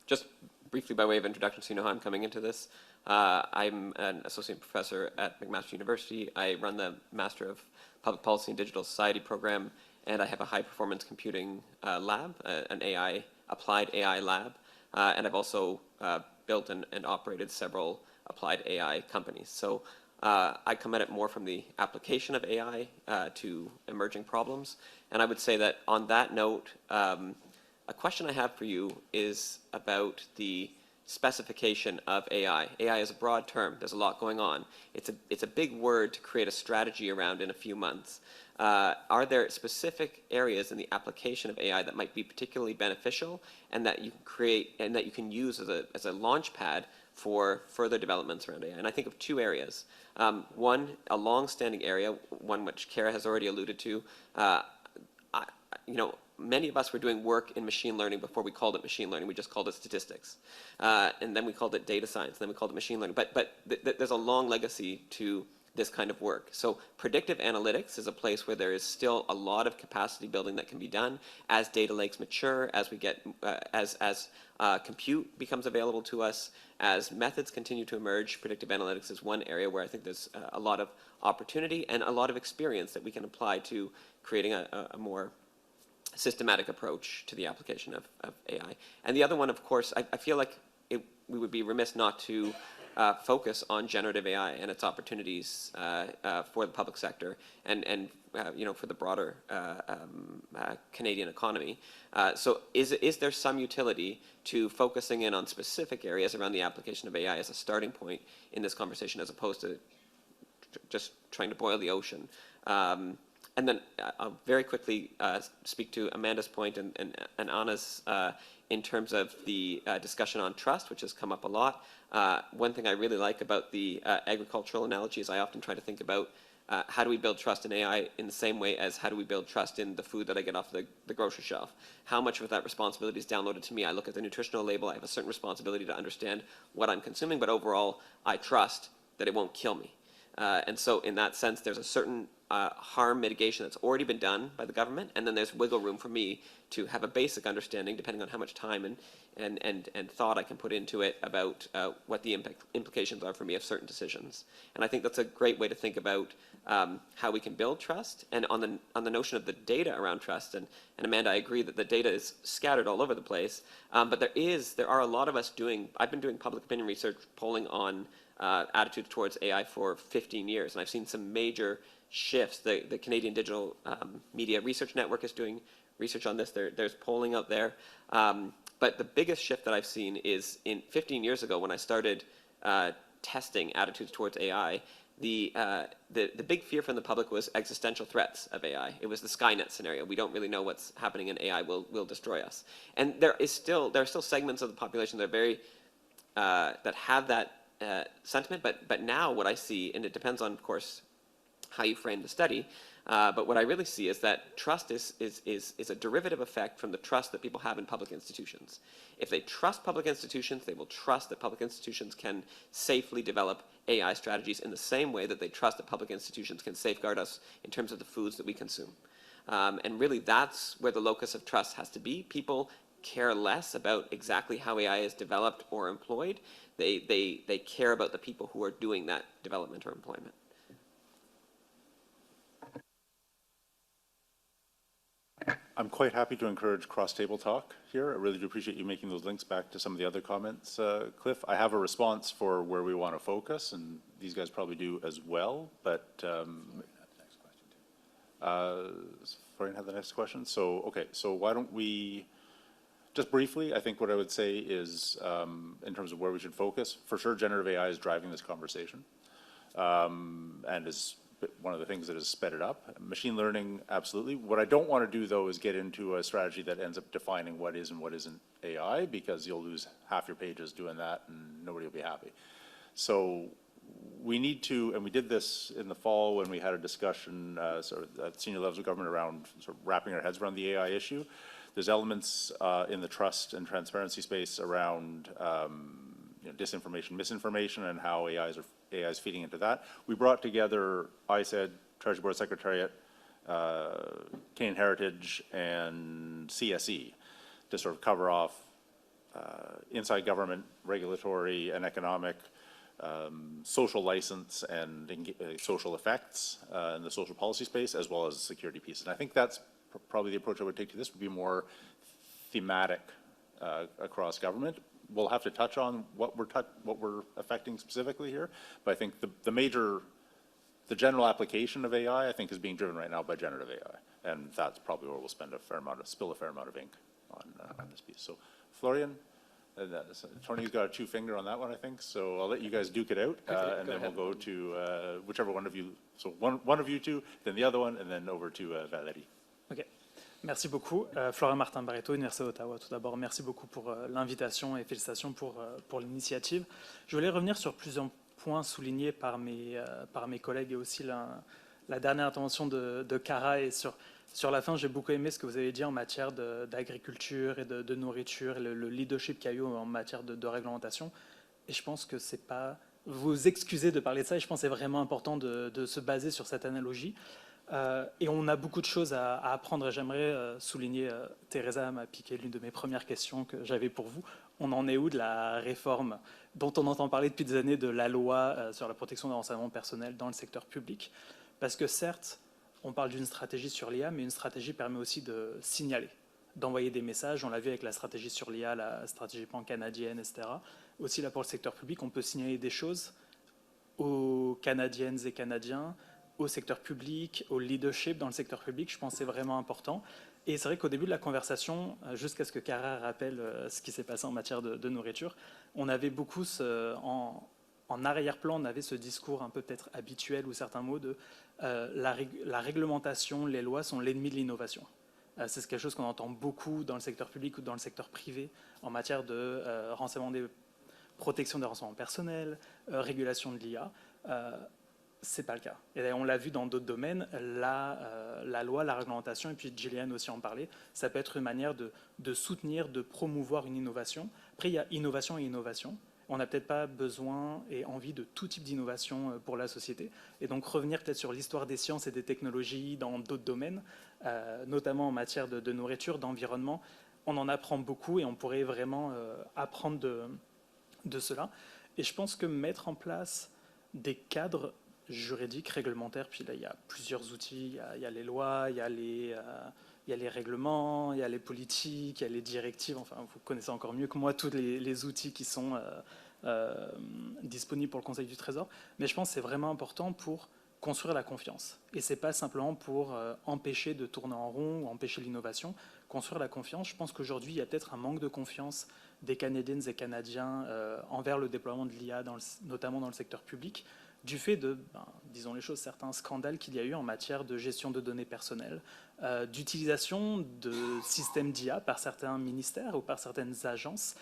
Speaker 10: Just briefly by way of introduction, so you know how I'm coming into this. I'm an associate professor at McMaster University. I run the Master of Public Policy and Digital Society program, and I have a high-performance computing lab, an applied AI lab, and I've also built and operated several applied AI companies. So I come at it more from the application of AI to emerging problems, and I would say that on that note, a question I have for you is about the specification of AI. AI is a broad term. There's a lot going on. It's a big word to create a strategy around in a few months. Are there specific areas in the application of AI that might be particularly beneficial and that you can create and that you can use as a launch pad for further developments around AI? And I think of two areas. One, a long-standing area, one which Kara has already alluded to. Many of us were doing work in machine learning before we called it machine learning. We just called it statistics. And then we called it data science, and then we called it machine learning. But there's a long legacy to this kind of work. So predictive analytics is a place where there is still a lot of capacity building that can be done as data lakes mature, as we get, as compute becomes available to us, as methods continue to emerge. Predictive analytics is one area where I think there's a lot of opportunity and a lot of experience that we can apply to creating a more systematic approach to the application of AI. And the other one, of course, I feel like we would be remiss not to focus on generative AI and its opportunities for the public sector and for the broader Canadian economy. So is there some utility to focusing in on specific areas around the application of AI as a starting point in this conversation as opposed to just trying to boil the ocean? And then I'll very quickly speak to Amanda's point and Anna's in terms of the discussion on trust, which has come up a lot. One thing I really like about the agricultural analogy is I often try to think about how do we build trust in AI in the same way as how do we build trust in the food that I get off the grocery shelf? How much of that responsibility is downloaded to me? I look at the nutritional label. I have a certain responsibility to understand what I'm consuming, but overall, I trust that it won't kill me. And so in that sense, there's a certain harm mitigation that's already been done by the government, and then there's wiggle room for me to have a basic understanding, depending on how much time and thought I can put into it, about what the implications are for me of certain decisions. And I think that's a great way to think about how we can build trust. And on the notion of the data around trust, and Amanda, I agree that the data is scattered all over the place, but there are a lot of us I've been doing public opinion research, polling on attitudes towards AI for 15 years, and I've seen some major shifts. The Canadian Digital Media Research Network is doing research on this. There's polling out there. But the biggest shift that I've seen is in 15 years ago, when I started testing attitudes towards AI, the big fear from the public was existential threats of AI. It was the Skynet scenario. We don't really know what's happening, and AI will destroy us. And there are still segments of the population that are very that have that sentiment. But now what I see, and it depends on, of course, how you frame the study, but what I really see is that trust is a derivative effect from the trust that people have in public institutions. If they trust public institutions, they will trust that public institutions can safely develop AI strategies in the same way that they trust that public institutions can safeguard us in terms of the foods that we consume. And really, that's where the locus of trust has to be. People care less about exactly how AI is developed or employed. They care about the people who are doing that development or employment.
Speaker 1: I'm quite happy to encourage cross-table talk here. I really do appreciate you making those links back to some of the other comments, Cliff. I have a response for where we want to focus, and these guys probably do as well, but Florian had the next question. So, okay, so why don't we, just briefly, I think what I would say is, in terms of where we should focus, for sure generative AI is driving this conversation, and is one of the things that has sped it up. Machine learning, absolutely. What I don't want to do, though, is get into a strategy that ends up defining what is and what isn't AI, because you'll lose half your pages doing that and nobody will be happy. So we need to, and we did this in the fall when we had a discussion sort of at senior levels of government around sort of wrapping our heads around the AI issue. There's elements in the trust and transparency space around disinformation, misinformation, and how AI is feeding into that. We brought together, I said, Treasury Board Secretariat, Canadian Heritage, and CSE to sort of cover off inside government, regulatory and economic, social license and social effects in the social policy space, as well as the security piece. And I think that's probably the approach I would take to this, would be more thematic across government. We'll have to touch on what we're affecting specifically here, but I think the general application of AI, I think, is being driven right now by generative AI, and that's probably where we'll spill a fair amount of ink on this piece. So, Florian, Tony's got a two-finger on that one, I think. So I'll let you guys duke it out, and then we'll go to whichever one of you. So one of you two, then the other one, and then over to Valérie.
Speaker 11: Okay. Merci beaucoup. Florian Martin-Barreto, Université d'Ottawa. Tout d'abord, merci beaucoup pour l'invitation et félicitations pour l'initiative. Je voulais revenir sur plusieurs points soulignés par mes collègues et aussi la dernière intervention de Cara. Et sur la fin, j'ai beaucoup aimé ce que vous avez dit en matière d'agriculture et de nourriture, le leadership qu'il y a eu en matière de réglementation. Et je pense que c'est pas... Vous excusez de parler de ça, et je pense que c'est vraiment important de se baser sur cette analogie. Et on a beaucoup de choses à apprendre, et j'aimerais souligner, Teresa m'a piqué l'une de mes premières questions que j'avais pour vous. On en est où de la réforme dont on entend parler depuis des années, de la loi sur la protection des renseignements personnels dans le secteur public? Parce que certes, on parle d'une stratégie sur l'IA, mais une stratégie permet aussi de signaler, d'envoyer des messages. On l'a vu avec la stratégie sur l'IA, la stratégie pan-canadienne, etc. Aussi là pour le secteur public, on peut signaler des choses aux Canadiennes et Canadiens, au secteur public, au leadership dans le secteur public. Je pense que c'est vraiment important. Et c'est vrai qu'au début de la conversation, jusqu'à ce que Cara rappelle ce qui s'est passé en matière de nourriture, on avait beaucoup en arrière-plan, on avait ce discours un peu peut-être habituel ou certains mots de la réglementation, les lois sont l'ennemi de l'innovation. C'est quelque chose qu'on entend beaucoup dans le secteur public ou dans le secteur privé en matière de protection des renseignements personnels, régulation de l'IA. C'est pas le cas. Et d'ailleurs, on l'a vu dans d'autres domaines, la loi, la réglementation, et puis Gillian aussi en parlait, ça peut être une manière de soutenir, de promouvoir une innovation. Après, il y a innovation et innovation. on n'a peut-être pas besoin et envie de tout type d'innovation pour la société. Et donc revenir peut-être sur l'histoire des sciences et des technologies dans d'autres domaines, notamment en matière de nourriture, d'environnement, on en apprend beaucoup et on pourrait vraiment apprendre de cela. Et je pense que mettre en place des cadres juridiques, réglementaires, puis là il y a plusieurs outils, il y a les lois, il y a les règlements, il y a les politiques, il y a les directives, enfin vous connaissez encore mieux que moi tous les outils qui sont disponibles pour le Conseil du Trésor, mais je pense que c'est vraiment important pour construire la confiance. Et ce n'est pas simplement pour empêcher de tourner en rond ou empêcher l'innovation. Construire la confiance, je pense qu'aujourd'hui, il y a peut-être un manque de confiance des Canadiennes et Canadiens envers le déploiement de l'IA, notamment dans le secteur public, du fait de, disons les choses, certains scandales qu'il y a eu en matière de gestion de données personnelles, d'utilisation de systèmes d'IA par certains ministères ou par certaines agences,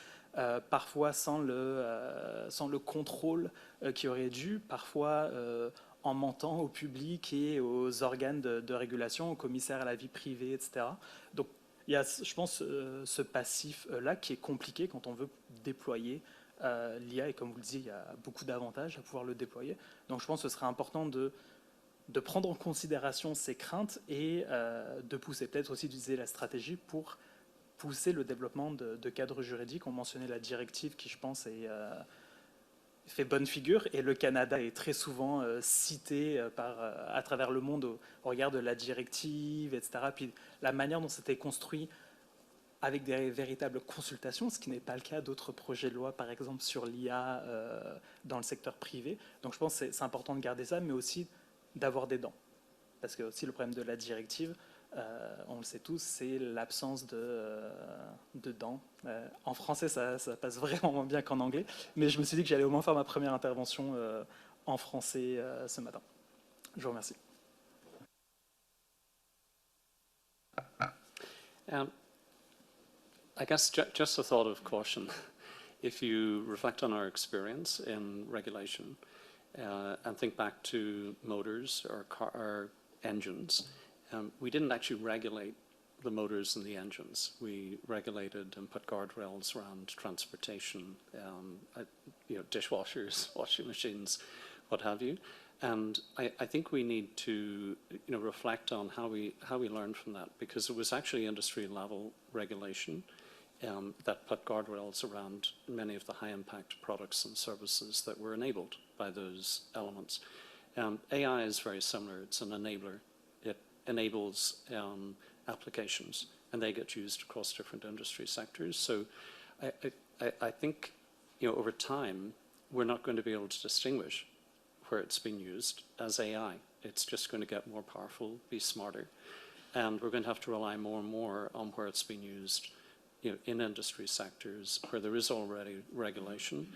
Speaker 11: parfois sans le contrôle qui aurait dû, parfois en mentant au public et aux organes de régulation, aux commissaires à la vie privée, etc. Donc il y a, je pense, ce passif-là qui est compliqué quand on veut déployer l'IA, et comme vous le disiez, il y a beaucoup d'avantages à pouvoir le déployer. Donc je pense que ce serait important de prendre en considération ces craintes et de pousser, peut-être aussi d'utiliser la stratégie pour pousser le développement de cadres juridiques. On mentionnait la directive qui, je pense, fait bonne figure, et le Canada est très souvent cité à travers le monde au regard de la directive, etc. Puis la manière dont c'était construit avec des véritables consultations, ce qui n'est pas le cas d'autres projets de loi, par exemple sur l'IA dans le secteur privé. Donc je pense que c'est important de garder ça, mais aussi d'avoir des dents. Parce que aussi le problème de la directive, on le sait tous, c'est l'absence de dents. En français, ça passe vraiment moins bien qu'en anglais, mais je me suis dit que j'allais au moins faire ma première intervention en français ce matin. Je vous remercie.
Speaker 4: I guess just a thought of caution. If you reflect on our experience in regulation and think back to motors or engines, we didn't actually regulate the motors and the engines. We regulated and put guardrails around transportation, dishwashers, washing machines, what have you. And I think we need to reflect on how we learned from that, because it was actually industry level regulation that put guardrails around many of the high impact products and services that were enabled by those elements. AI is very similar. It's an enabler. It enables applications, and they get used across different industry sectors. So I think over time, we're not going to be able to distinguish where it's being used as AI. It's just going to get more powerful, be smarter. And we're going to have to rely more and more on where it's being used in industry sectors where there is already regulation.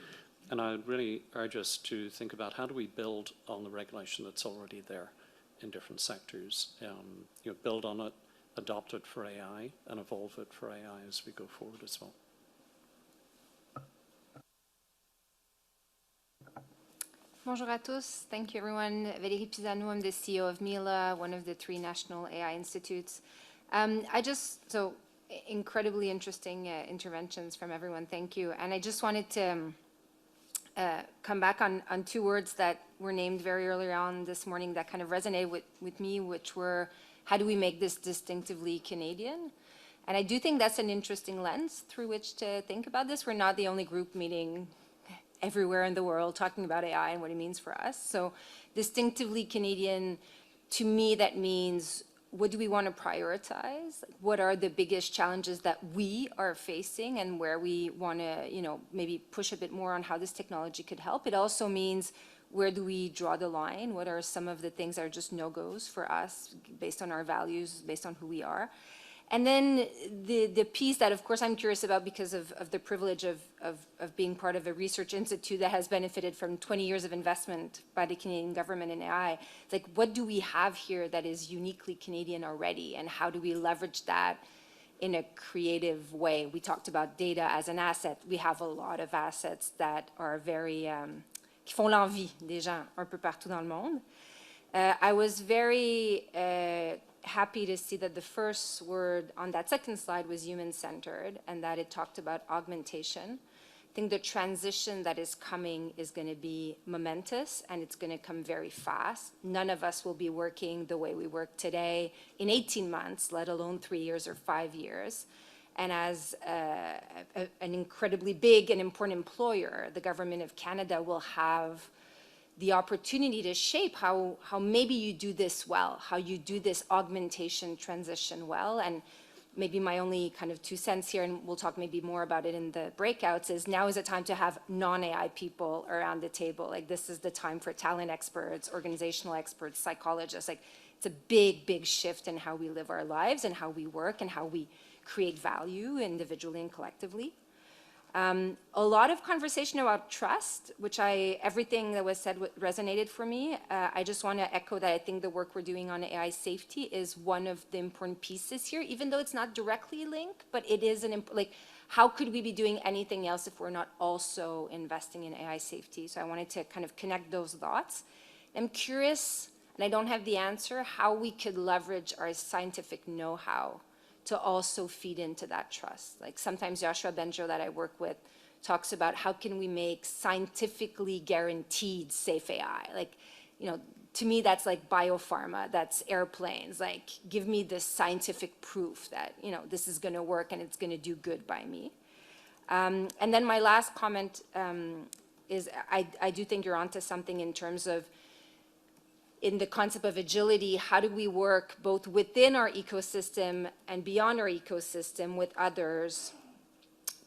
Speaker 4: And I would really urge us to think about how do we build on the regulation that's already there in different sectors, build on it, adopt it for AI, and evolve it for AI as we go forward as well.
Speaker 12: Bonjour à tous. Thank you, everyone. Valérie Pisano, I'm the CEO of MILA, one of the 3 national AI institutes. So incredibly interesting interventions from everyone. Thank you. And I just wanted to come back on 2 words that were named very early on this morning that kind of resonate with me, which were, how do we make this distinctively Canadian? And I do think that's an interesting lens through which to think about this. We're not the only group meeting everywhere in the world talking about AI and what it means for us. So distinctively Canadian, to me, that means, what do we want to prioritize? What are the biggest challenges that we are facing and where we want to, maybe push a bit more on how this technology could help? It also means, where do we draw the line? What are some of the things that are just no-goes for us based on our values, based on who we are? And then the piece that, of course, I'm curious about because of the privilege of being part of a research institute that has benefited from 20 years of investment by the Canadian government in AI. It's like, what do we have here that is uniquely Canadian already? And how do we leverage that in a creative way? We talked about data as an asset. We have a lot of assets that are very, qui font l'envie des gens un peu partout dans le monde. I was very happy to see that the first word on that second slide was human-centered, and that it talked about augmentation, I think the transition that is coming is going to be momentous, and it's going to come very fast. None of us will be working the way we work today in 18 months, let alone 3 years or 5 years. And as an incredibly big and important employer, the Government of Canada will have the opportunity to shape how maybe you do this well, how you do this augmentation transition well. And maybe my only kind of 2 cents here, and we'll talk maybe more about it in the breakouts, is now is a time to have non-AI people around the table. Like, this is the time for talent experts, organizational experts, psychologists. Like, it's a big, big shift in how we live our lives and how we work and how we create value individually and collectively. A lot of conversation about trust, which everything that was said resonated for me. I just want to echo that I think the work we're doing on AI safety is one of the important pieces here, even though it's not directly linked, but it is like, how could we be doing anything else if we're not also investing in AI safety? So I wanted to kind of connect those dots. I'm curious, and I don't have the answer, how we could leverage our scientific know-how to also feed into that trust. Like, sometimes Joshua Benjo that I work with talks about how can we make scientifically guaranteed safe AI. Like, to me, that's like biopharma, that's airplanes. Like, give me this scientific proof that, this is gonna work and it's gonna do good by me. And then my last comment is I do think you're onto something in terms of, in the concept of agility, how do we work both within our ecosystem and beyond our ecosystem with others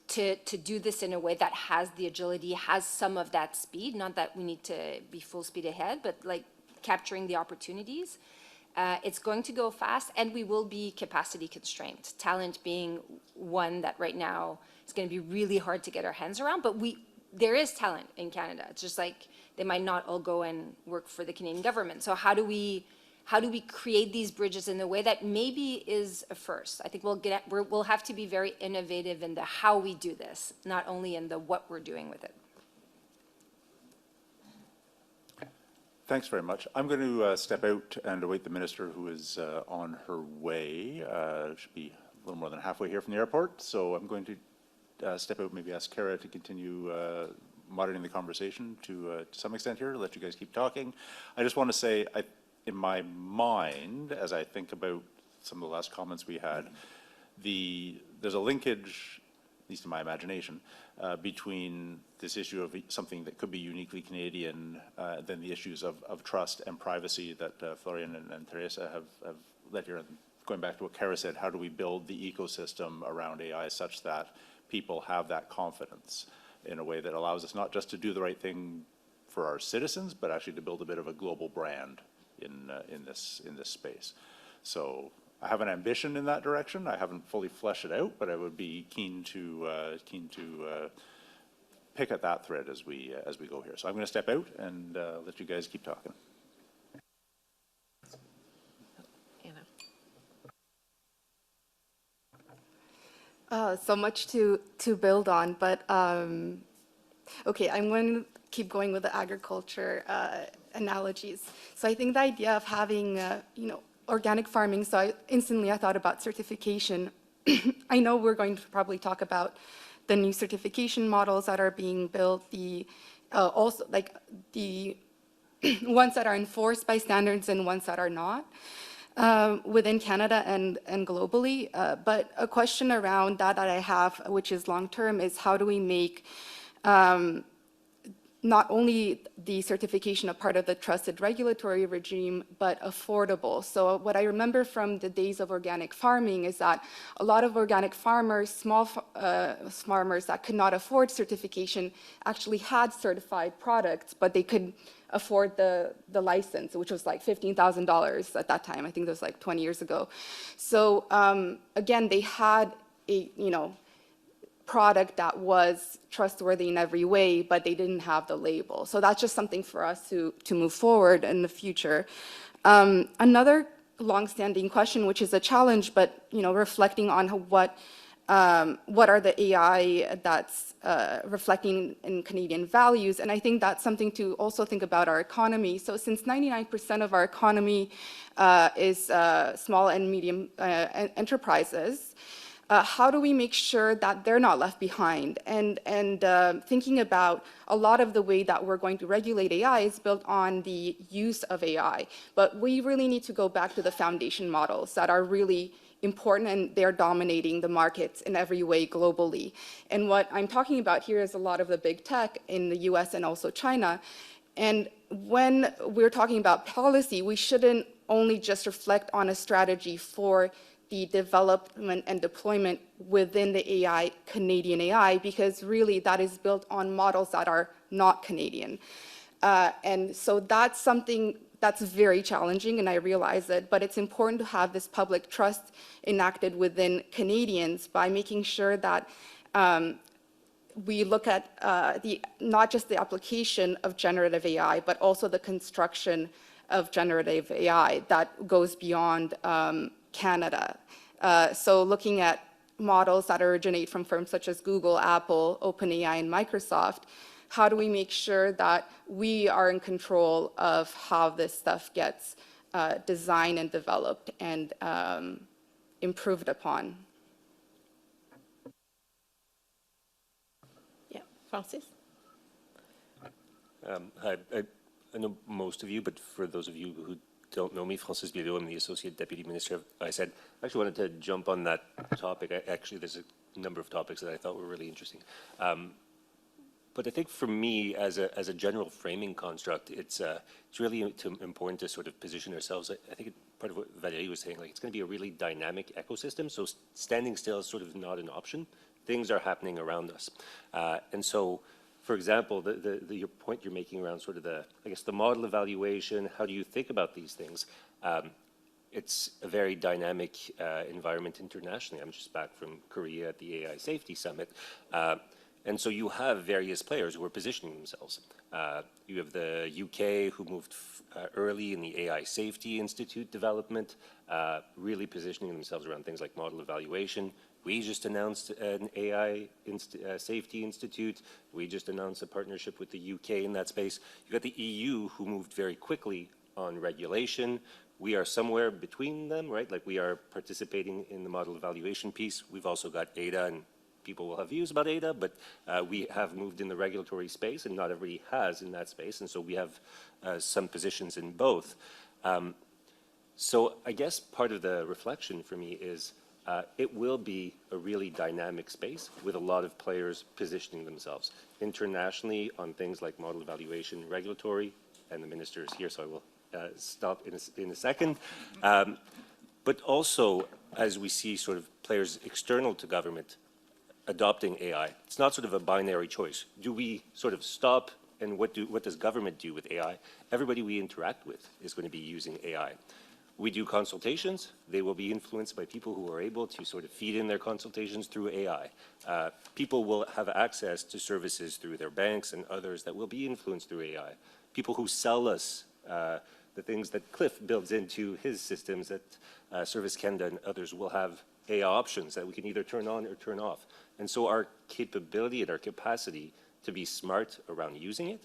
Speaker 12: to do this in a way that has the agility, has some of that speed, not that we need to be full speed ahead, but like capturing the opportunities. It's going to go fast, and we will be capacity constrained. Talent being one that right now is going to be really hard to get our hands around, but there is talent in Canada. It's just like, they might not all go and work for the Canadian government. So how do we create these bridges in a way that maybe is a first? I think we'll have to be very innovative in the how we do this, not only in the what we're doing with it.
Speaker 1: Thanks very much. I'm going to step out and await the minister, who is on her way. Should be a little more than halfway here from the airport. So I'm going to step out, maybe ask Kara to continue moderating the conversation to some extent here, let you guys keep talking. I just want to say, in my mind, as I think about some of the last comments we had, there's a linkage, at least in my imagination, between this issue of something that could be uniquely Canadian, than the issues of trust and privacy that Florian and Teresa have led here. And going back to what Kara said, how do we build the ecosystem around AI such that people have that confidence in a way that allows us not just to do the right thing for our citizens, but actually to build a bit of a global brand in this space. So I have an ambition in that direction. I haven't fully fleshed it out, but I would be keen to pick at that thread as we go here. So I'm going to step out and let you guys keep talking.
Speaker 9: So much to build on, but okay, I'm going to keep going with the agriculture analogies. So I think the idea of having, organic farming, so I thought about certification. I know we're going to probably talk about the new certification models that are being built, also like the ones that are enforced by standards and ones that are not. Within Canada and globally. But a question around that I have, which is long-term, is how do we make not only the certification a part of the trusted regulatory regime, but affordable? So what I remember from the days of organic farming is that a lot of organic farmers, small farmers that could not afford certification, actually had certified products, but they could afford the license, which was like $15,000 at that time. I think that was like 20 years ago. So again, they had a product that was trustworthy in every way, but they didn't have the label. So that's just something for us to move forward in the future. Another longstanding question, which is a challenge, but reflecting on what are the AI that's reflecting in Canadian values. And I think that's something to also think about our economy. So since 99% of our economy is small and medium enterprises, how do we make sure that they're not left behind? And thinking about a lot of the way that we're going to regulate AI is built on the use of AI. But we really need to go back to the foundation models that are really important, and they're dominating the markets in every way globally. And what I'm talking about here is a lot of the big tech in the US and also China. And when we're talking about policy, we shouldn't only just reflect on a strategy for the development and deployment within the AI, Canadian AI, because really that is built on models that are not Canadian. And so that's something that's very challenging, and I realize it, but it's important to have this public trust enacted within Canadians by making sure that we look at not just the application of generative AI, but also the construction of generative AI that goes beyond Canada. So looking at models that originate from firms such as Google, Apple, OpenAI, and Microsoft, how do we make sure that we are in control of how this stuff gets designed and developed and improved upon?
Speaker 2: Yeah, Francis?
Speaker 13: Hi, I know most of you, but for those of you who don't know me, Francis Biéleau, I'm the Associate Deputy Minister of ISED. I actually wanted to jump on that topic. Actually, there's a number of topics that I thought were really interesting. But I think for me, as a general framing construct, it's really important to sort of position ourselves. I think part of what Valérie was saying, like it's going to be a really dynamic ecosystem. So standing still is sort of not an option. Things are happening around us, and so. For example, your point you're making around sort of the model evaluation, how do you think about these things? It's a very dynamic environment internationally. I'm just back from Korea at the AI Safety Summit. And so you have various players who are positioning themselves. You have the UK who moved early in the AI Safety Institute development, really positioning themselves around things like model evaluation. We just announced an AI Safety Institute. We just announced a partnership with the UK in that space. You've got the EU who moved very quickly on regulation. We are somewhere between them, right? Like we are participating in the model evaluation piece. We've also got ADA, and people will have views about ADA, but we have moved in the regulatory space, and not everybody has in that space. And so we have some positions in both. So I guess part of the reflection for me is it will be a really dynamic space with a lot of players positioning themselves internationally on things like model evaluation, regulatory, and the minister is here, so I will stop in a second. But also, as we see sort of players external to government adopting AI, it's not sort of a binary choice. Do we sort of stop, and what does government do with AI? Everybody we interact with is going to be using AI. We do consultations. They will be influenced by people who are able to sort of feed in their consultations through AI. People will have access to services through their banks and others that will be influenced through AI. People who sell us the things that Cliff builds into his systems that Service Canada and others will have AI options that we can either turn on or turn off. And so our capability and our capacity to be smart around using it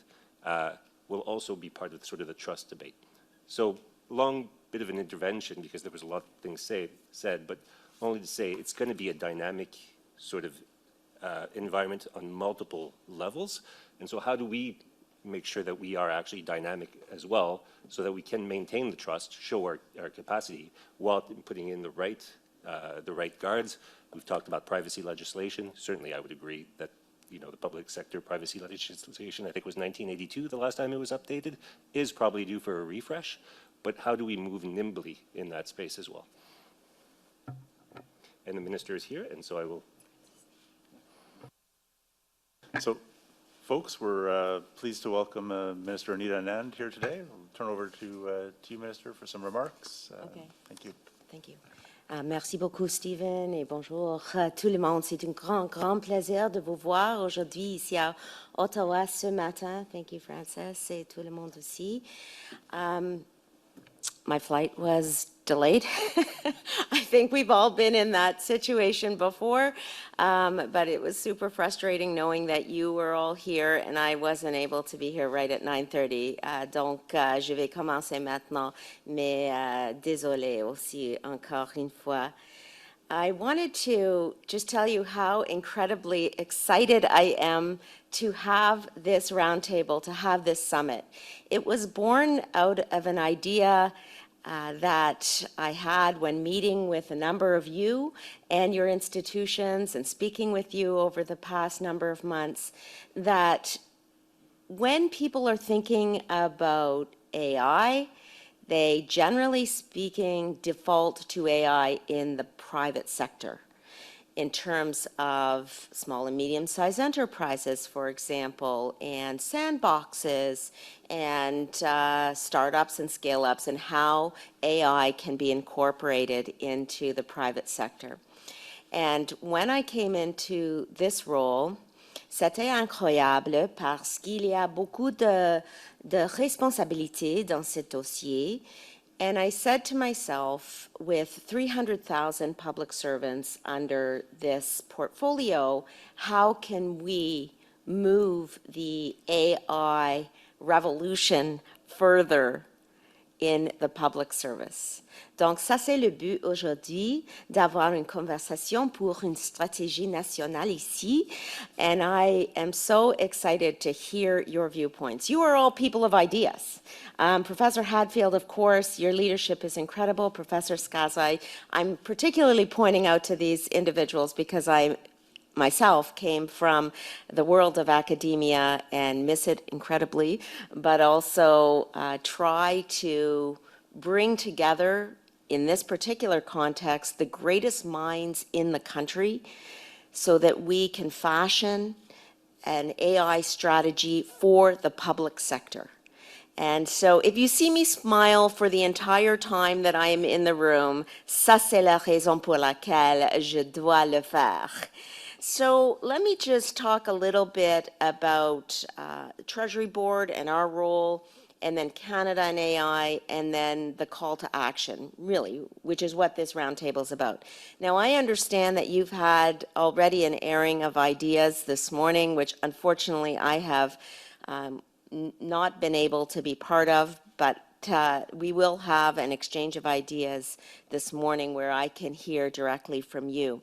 Speaker 13: will also be part of sort of the trust debate. So long bit of an intervention because there was a lot of things said, but only to say it's going to be a dynamic sort of environment on multiple levels. And so how do we make sure that we are actually dynamic as well so that we can maintain the trust, show our capacity while putting in the right guards? We've talked about privacy legislation. Certainly I would agree that the public sector privacy legislation, I think it was 1982, the last time it was updated, is probably due for a refresh. But how do we move nimbly in that space as well? And the minister is here, and so I will.
Speaker 1: So, folks, we're pleased to welcome Minister Anita Anand here today. We'll turn over to you, Minister, for some remarks.
Speaker 14: Okay.
Speaker 1: Thank you.
Speaker 14: Thank you. Merci beaucoup, Stephen, et bonjour tout le monde. C'est un grand plaisir de vous voir aujourd'hui ici à Ottawa ce matin. Thank you, Francis, et tout le monde aussi. My flight was delayed. I think we've all been in that situation before, but it was super frustrating knowing that you were all here and I wasn't able to be here right at 9:30. Donc, je vais commencer maintenant, mais désolé aussi encore une fois. I wanted to just tell you how incredibly excited I am to have this roundtable, to have this summit. It was born out of an idea that I had when meeting with a number of you and your institutions and speaking with you over the past number of months, that when people are thinking about AI, they generally speaking default to AI in the private sector in terms of small and medium-sized enterprises, for example, and sandboxes and startups and scale-ups, and how AI can be incorporated into the private sector. And when I came into this role, c'était incroyable parce qu'il y a beaucoup de responsabilités dans ce dossier. And I said to myself, with 300,000 public servants under this portfolio, how can we move the AI revolution further in the public service? Donc, ça, c'est le but aujourd'hui, d'avoir une conversation pour une stratégie nationale ici. And I am so excited to hear your viewpoints. You are all people of ideas. Professor Hadfield, of course, your leadership is incredible. Professor Skazai, I'm particularly pointing out to these individuals because I myself came from the world of academia and miss it incredibly, but also try to bring together, in this particular context, the greatest minds in the country so that we can fashion an AI strategy for the public sector. And so if you see me smile for the entire time that I am in the room, ça c'est la raison pour laquelle je dois le faire. So let me just talk a little bit about the Treasury Board and our role, and then Canada and AI, and then the call to action, really, which is what this roundtable is about. Now, I understand that you've had already an airing of ideas this morning, which unfortunately I have not been able to be part of, but we will have an exchange of ideas this morning where I can hear directly from you.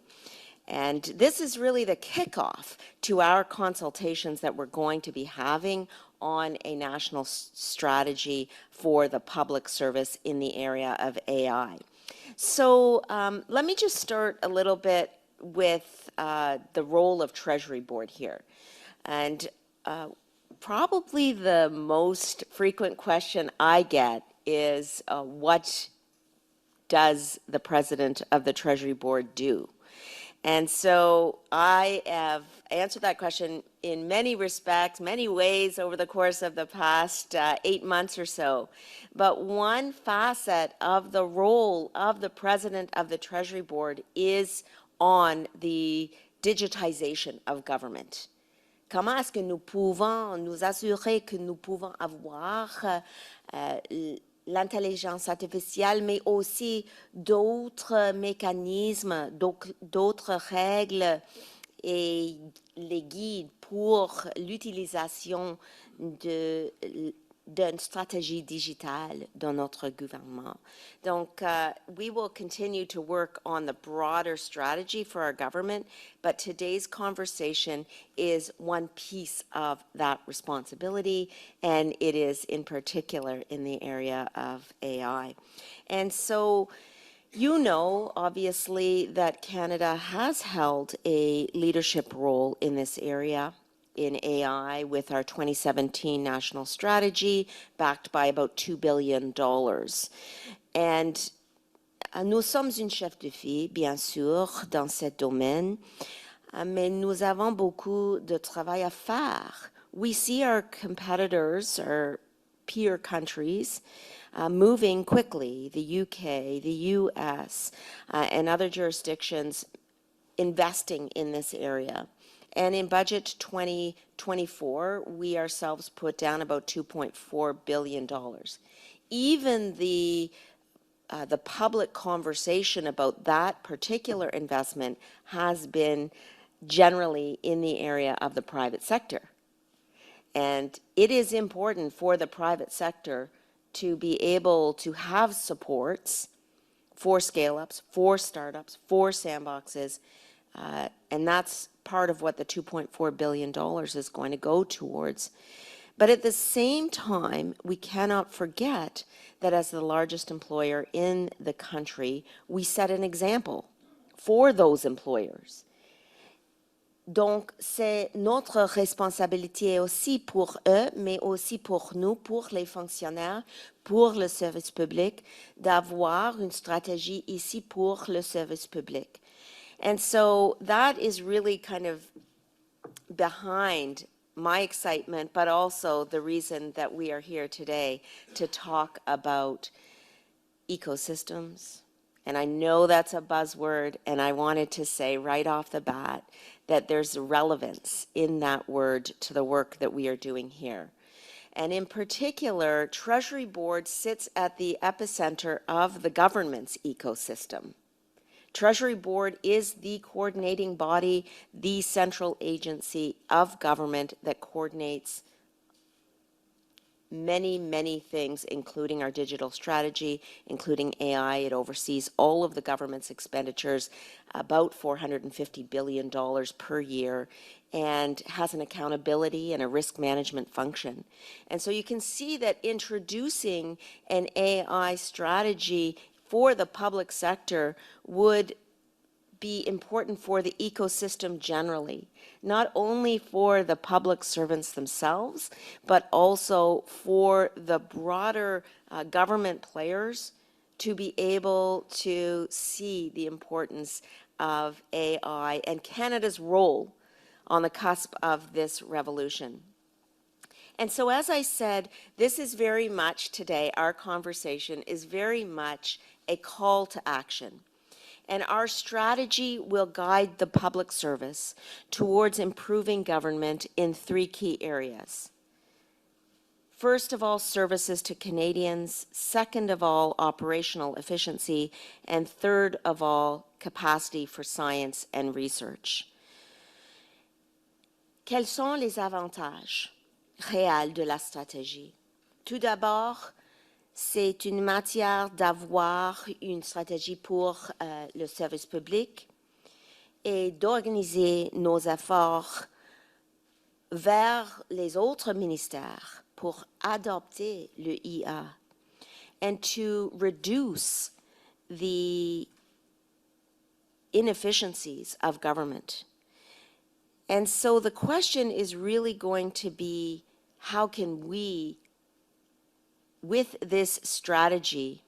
Speaker 14: And this is really the kickoff to our consultations that we're going to be having on a national strategy for the public service in the area of AI. So let me just start a little bit with the role of Treasury Board here. And probably the most frequent question I get is, what does the president of the Treasury Board do? And so I have answered that question in many respects, many ways over the course of the past 8 months or so. But one facet of the role of the president of the Treasury Board is on the digitization of government. Comment est-ce que nous pouvons nous assurer que nous pouvons avoir l'intelligence artificielle, mais aussi d'autres mécanismes, d'autres règles et les guides pour l'utilisation d'une stratégie digitale dans notre gouvernement. Donc, we will continue to work on the broader strategy for our government, but today's conversation is one piece of that responsibility, and it is in particular in the area of AI. And so, you know, obviously, that Canada has held a leadership role in this area in AI with our 2017 national strategy, backed by about $2 billion. And nous sommes une chef de file, bien sûr, dans ce domaine, mais nous avons beaucoup de travail à faire. We see our competitors, our peer countries, moving quickly, the UK, the US, and other jurisdictions investing in this area. And in budget 2024, we ourselves put down about $2.4 billion. Even the public conversation about that particular investment has been generally in the area of the private sector. And it is important for the private sector to be able to have supports for scale-ups, for startups, for sandboxes, and that's part of what the $2.4 billion is going to go towards. But at the same time, we cannot forget that as the largest employer in the country, we set an example for those employers. Donc, c'est notre responsabilité aussi pour eux, mais aussi pour nous, pour les fonctionnaires, pour le service public, d'avoir une stratégie ici pour le service public. And so that is really kind of behind my excitement, but also the reason that we are here today to talk about ecosystems. And I know that's a buzzword, and I wanted to say right off the bat that there's relevance in that word to the work that we are doing here. And in particular, Treasury Board sits at the epicenter of the government's ecosystem. Treasury Board is the coordinating body, the central agency of government that coordinates many, many things, including our digital strategy, including AI. It oversees all of the government's expenditures, about $450 billion per year, and has an accountability and a risk management function. And so you can see that introducing an AI strategy for the public sector would be important for the ecosystem generally, not only for the public servants themselves, but also for the broader government players to be able to see the importance of AI and Canada's role on the cusp of this revolution. And so, as I said, this is very much today, our conversation is very much a call to action. And our strategy will guide the public service towards improving government in three key areas. First of all, services to Canadians. Second of all, operational efficiency. And third of all, capacity for science and research. Quels sont les avantages réels de la stratégie? Tout d'abord, c'est une matière d'avoir une stratégie pour le service public et d'organiser nos efforts vers les autres ministères pour adopter le IA and to reduce the inefficiencies of government. And so the question is really going to be, how can we, with this strategy,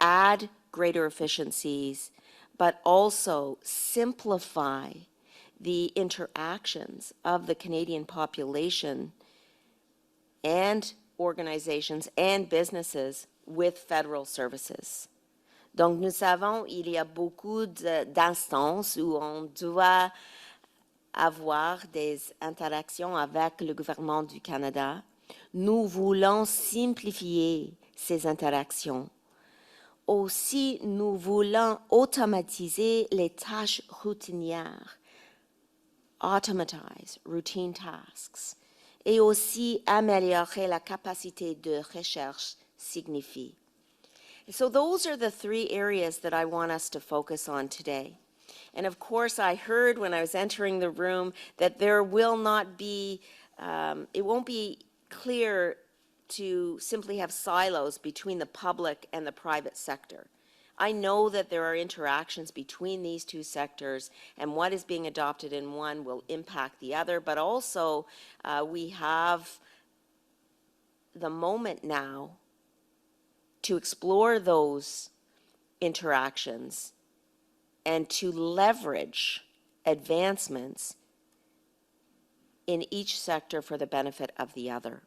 Speaker 14: add greater efficiencies, but also simplify the interactions of the Canadian population and organizations and businesses with federal services. Donc nous savons, il y a beaucoup d'instances où on doit avoir des interactions avec le gouvernement du Canada. Nous voulons simplifier ces interactions. Aussi, nous voulons automatiser les tâches routinières, automatize routine tasks, et aussi améliorer la capacité de recherche signifie. So those are the three areas that I want us to focus on today. And of course, I heard when I was entering the room that there will not be, it won't be clear to simply have silos between the public and the private sector. I know that there are interactions between these two sectors, and what is being adopted in one will impact the other, but also we have the moment now to explore those interactions and to leverage advancements in each sector for the benefit of the other.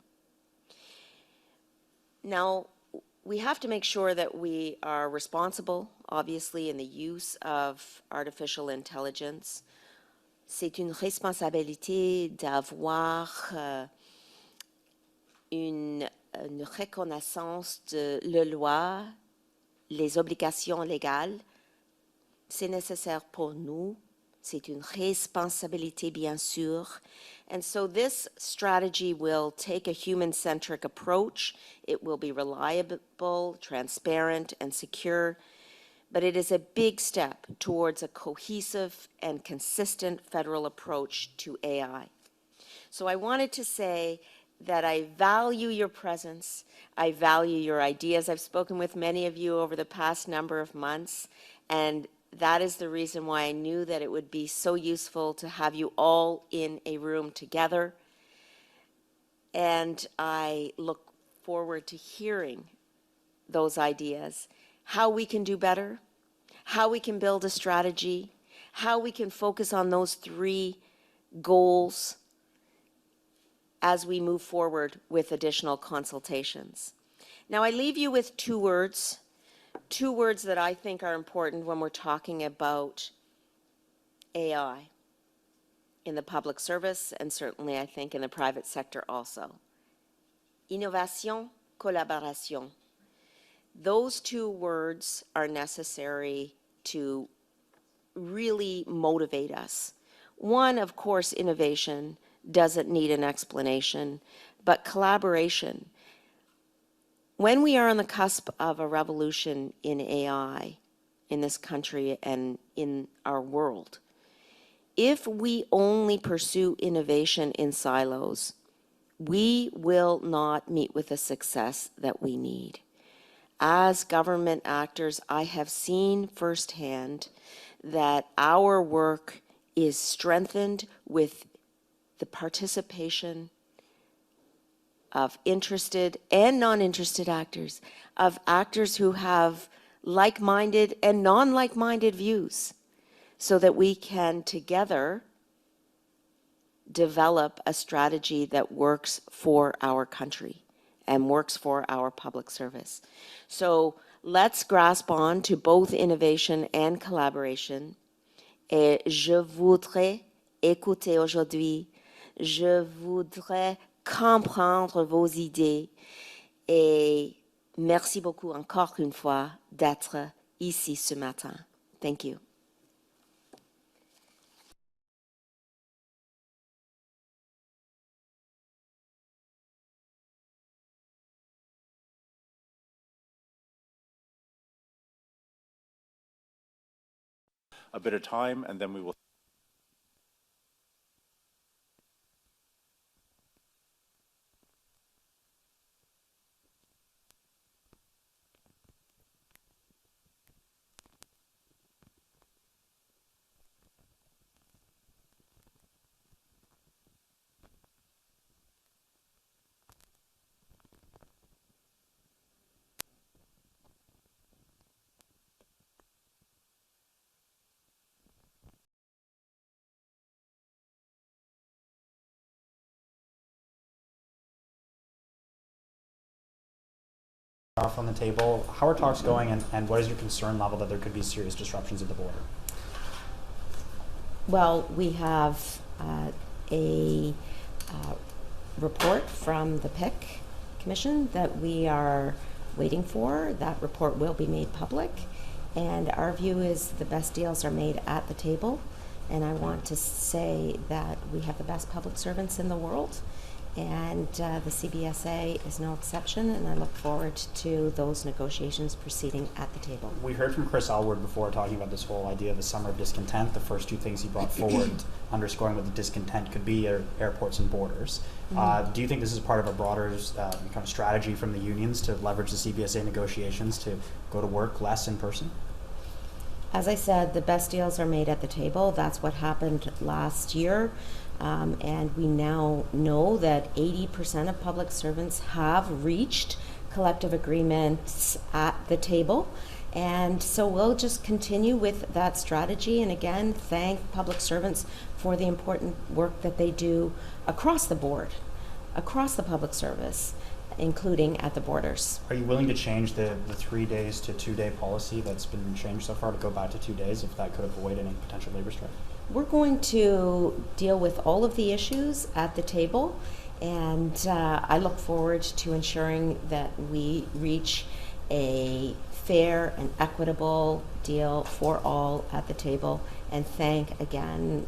Speaker 14: Now, we have to make sure that we are responsible, obviously, in the use of artificial intelligence. C'est une responsabilité d'avoir une reconnaissance de la loi, les obligations légales. C'est nécessaire pour nous. C'est une responsabilité, bien sûr. And so this strategy will take a human-centric approach. It will be reliable, transparent, and secure. but it is a big step towards a cohesive and consistent federal approach to AI. So I wanted to say that I value your presence, I value your ideas. I've spoken with many of you over the past number of months, and that is the reason why I knew that it would be so useful to have you all in a room together. And I look forward to hearing those ideas, how we can do better, how we can build a strategy, how we can focus on those 3 goals as we move forward with additional consultations. Now, I leave you with 2 words that I think are important when we're talking about AI in the public service, and certainly I think in the private sector also. Innovation, collaboration. Those 2 words are necessary to really motivate us. One, of course, innovation doesn't need an explanation, but collaboration. When we are on the cusp of a revolution in AI in this country and in our world, if we only pursue innovation in silos, we will not meet with the success that we need. As government actors, I have seen firsthand that our work is strengthened with the participation of interested and non-interested actors, of actors who have like-minded and non-like-minded views, so that we can together develop a strategy that works for our country and works for our public service. So let's grasp on to both innovation and collaboration. Et je voudrais écouter aujourd'hui, je voudrais comprendre vos idées et merci beaucoup encore une fois d'être ici ce matin. Thank you.
Speaker 1: A bit of time, and then we will.
Speaker 15: Off on the table. How are talks going, and what is your concern level that there could be serious disruptions at the border?
Speaker 14: Well, we have a report from the PIC Commission that we are waiting for. That report will be made public, and our view is the best deals are made at the table. And I want to say that we have the best public servants in the world, and the CBSA is no exception, and I look forward to those negotiations proceeding at the table.
Speaker 15: We heard from Chris Elwood before talking about this whole idea of the summer of discontent. The first 2 things he brought forward, underscoring what the discontent could be, are airports and borders. Do you think this is part of a broader kind of strategy from the unions to leverage the CBSA negotiations to go to work less in person?
Speaker 14: As I said, the best deals are made at the table. That's what happened last year. And we now know that 80% of public servants have reached collective agreements at the table. And so we'll just continue with that strategy. And again, thank public servants for the important work that they do across the board, across the public service, including at the borders.
Speaker 15: Are you willing to change the 3 days to 2-day policy that's been changed so far, to go back to 2 days if that could avoid any potential labor strike?
Speaker 14: We're going to deal with all of the issues at the table, and I look forward to ensuring that we reach a fair and equitable deal for all at the table, and thank again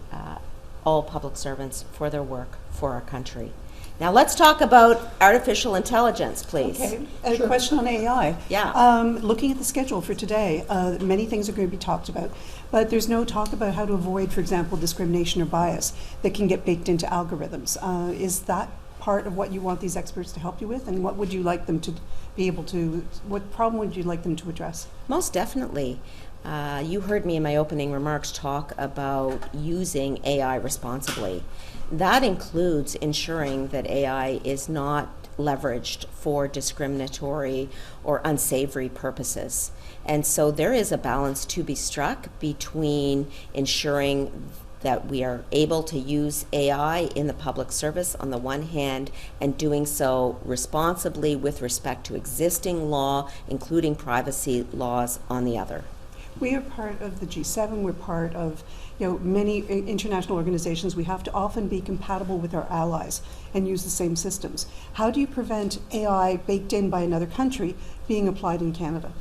Speaker 14: all public servants for their work for our country. Now let's talk about artificial intelligence, please.
Speaker 16: Okay, a question on AI.
Speaker 14: Yeah.
Speaker 16: Looking at the schedule for today, many things are going to be talked about, but there's no talk about how to avoid, for example, discrimination or bias that can get baked into algorithms. Is that part of what you want these experts to help you with, and what would you like them to be able to, what problem would you like them to address?
Speaker 14: Most definitely. You heard me in my opening remarks talk about using AI responsibly. That includes ensuring that AI is not leveraged for discriminatory or unsavory purposes. And so there is a balance to be struck between ensuring that we are able to use AI in the public service on the one hand, and doing so responsibly with respect to existing law, including privacy laws, on the other.
Speaker 16: We are part of the G7, we're part of many international organizations. We have to often be compatible with our allies and use the same systems. How do you prevent AI baked in by another country being applied in Canada?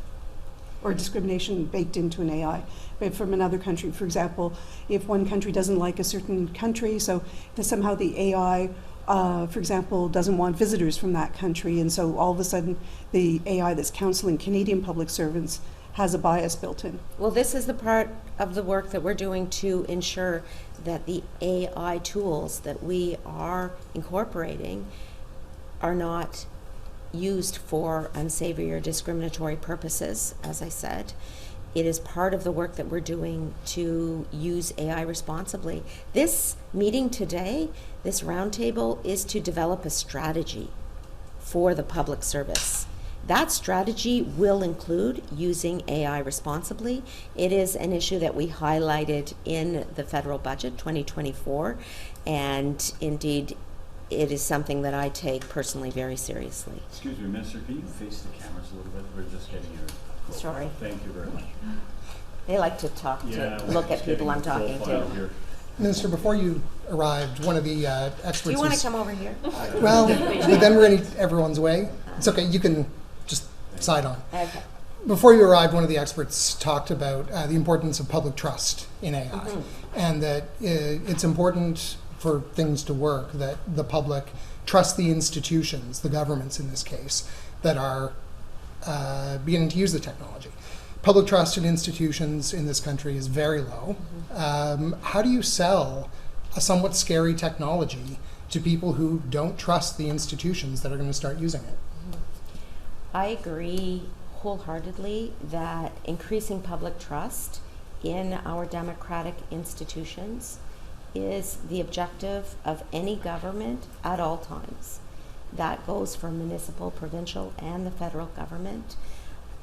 Speaker 16: Or discrimination baked into an AI from another country? For example, if one country doesn't like a certain country, so somehow the AI, for example, doesn't want visitors from that country, and so all of a sudden the AI that's counseling Canadian public servants has a bias built in.
Speaker 14: Well, this is the part of the work that we're doing to ensure that the AI tools that we are incorporating are not used for unsavory or discriminatory purposes, as I said. It is part of the work that we're doing to use AI responsibly. This meeting today, this roundtable, is to develop a strategy for the public service. That strategy will include using AI responsibly. It is an issue that we highlighted in the federal budget 2024, and indeed it is something that I take personally very seriously.
Speaker 17: Excuse me, Minister, can you face the cameras a little bit? We're just getting your profile.
Speaker 14: Sorry.
Speaker 17: Thank you very much.
Speaker 14: They like to talk look at people I'm talking to.
Speaker 17: Here.
Speaker 18: Minister, before you arrived, one of the experts
Speaker 14: Do you want
Speaker 18: was,
Speaker 14: to come over here?
Speaker 18: well, then we're in everyone's way. It's okay, you can just side on.
Speaker 14: Okay.
Speaker 18: Before you arrived, one of the experts talked about the importance of public trust in AI, and that it's important for things to work, that the public trust the institutions, the governments in this case, that are beginning to use the technology. Public trust in institutions in this country is very low. How do you sell a somewhat scary technology to people who don't trust the institutions that are going to start using it?
Speaker 14: I agree wholeheartedly that increasing public trust in our democratic institutions is the objective of any government at all times. That goes for municipal, provincial, and the federal government.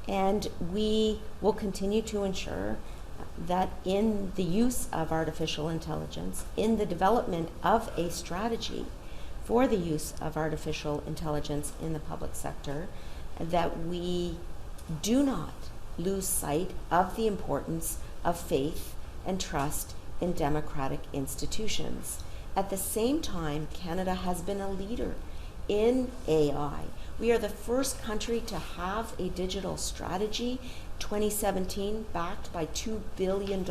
Speaker 14: And we will continue to ensure that in the use of artificial intelligence, in the development of a strategy for the use of artificial intelligence in the public sector, that we do not lose sight of the importance of faith and trust in democratic institutions. At the same time, Canada has been a leader in AI. We are the first country to have a digital strategy, 2017, backed by $2 billion,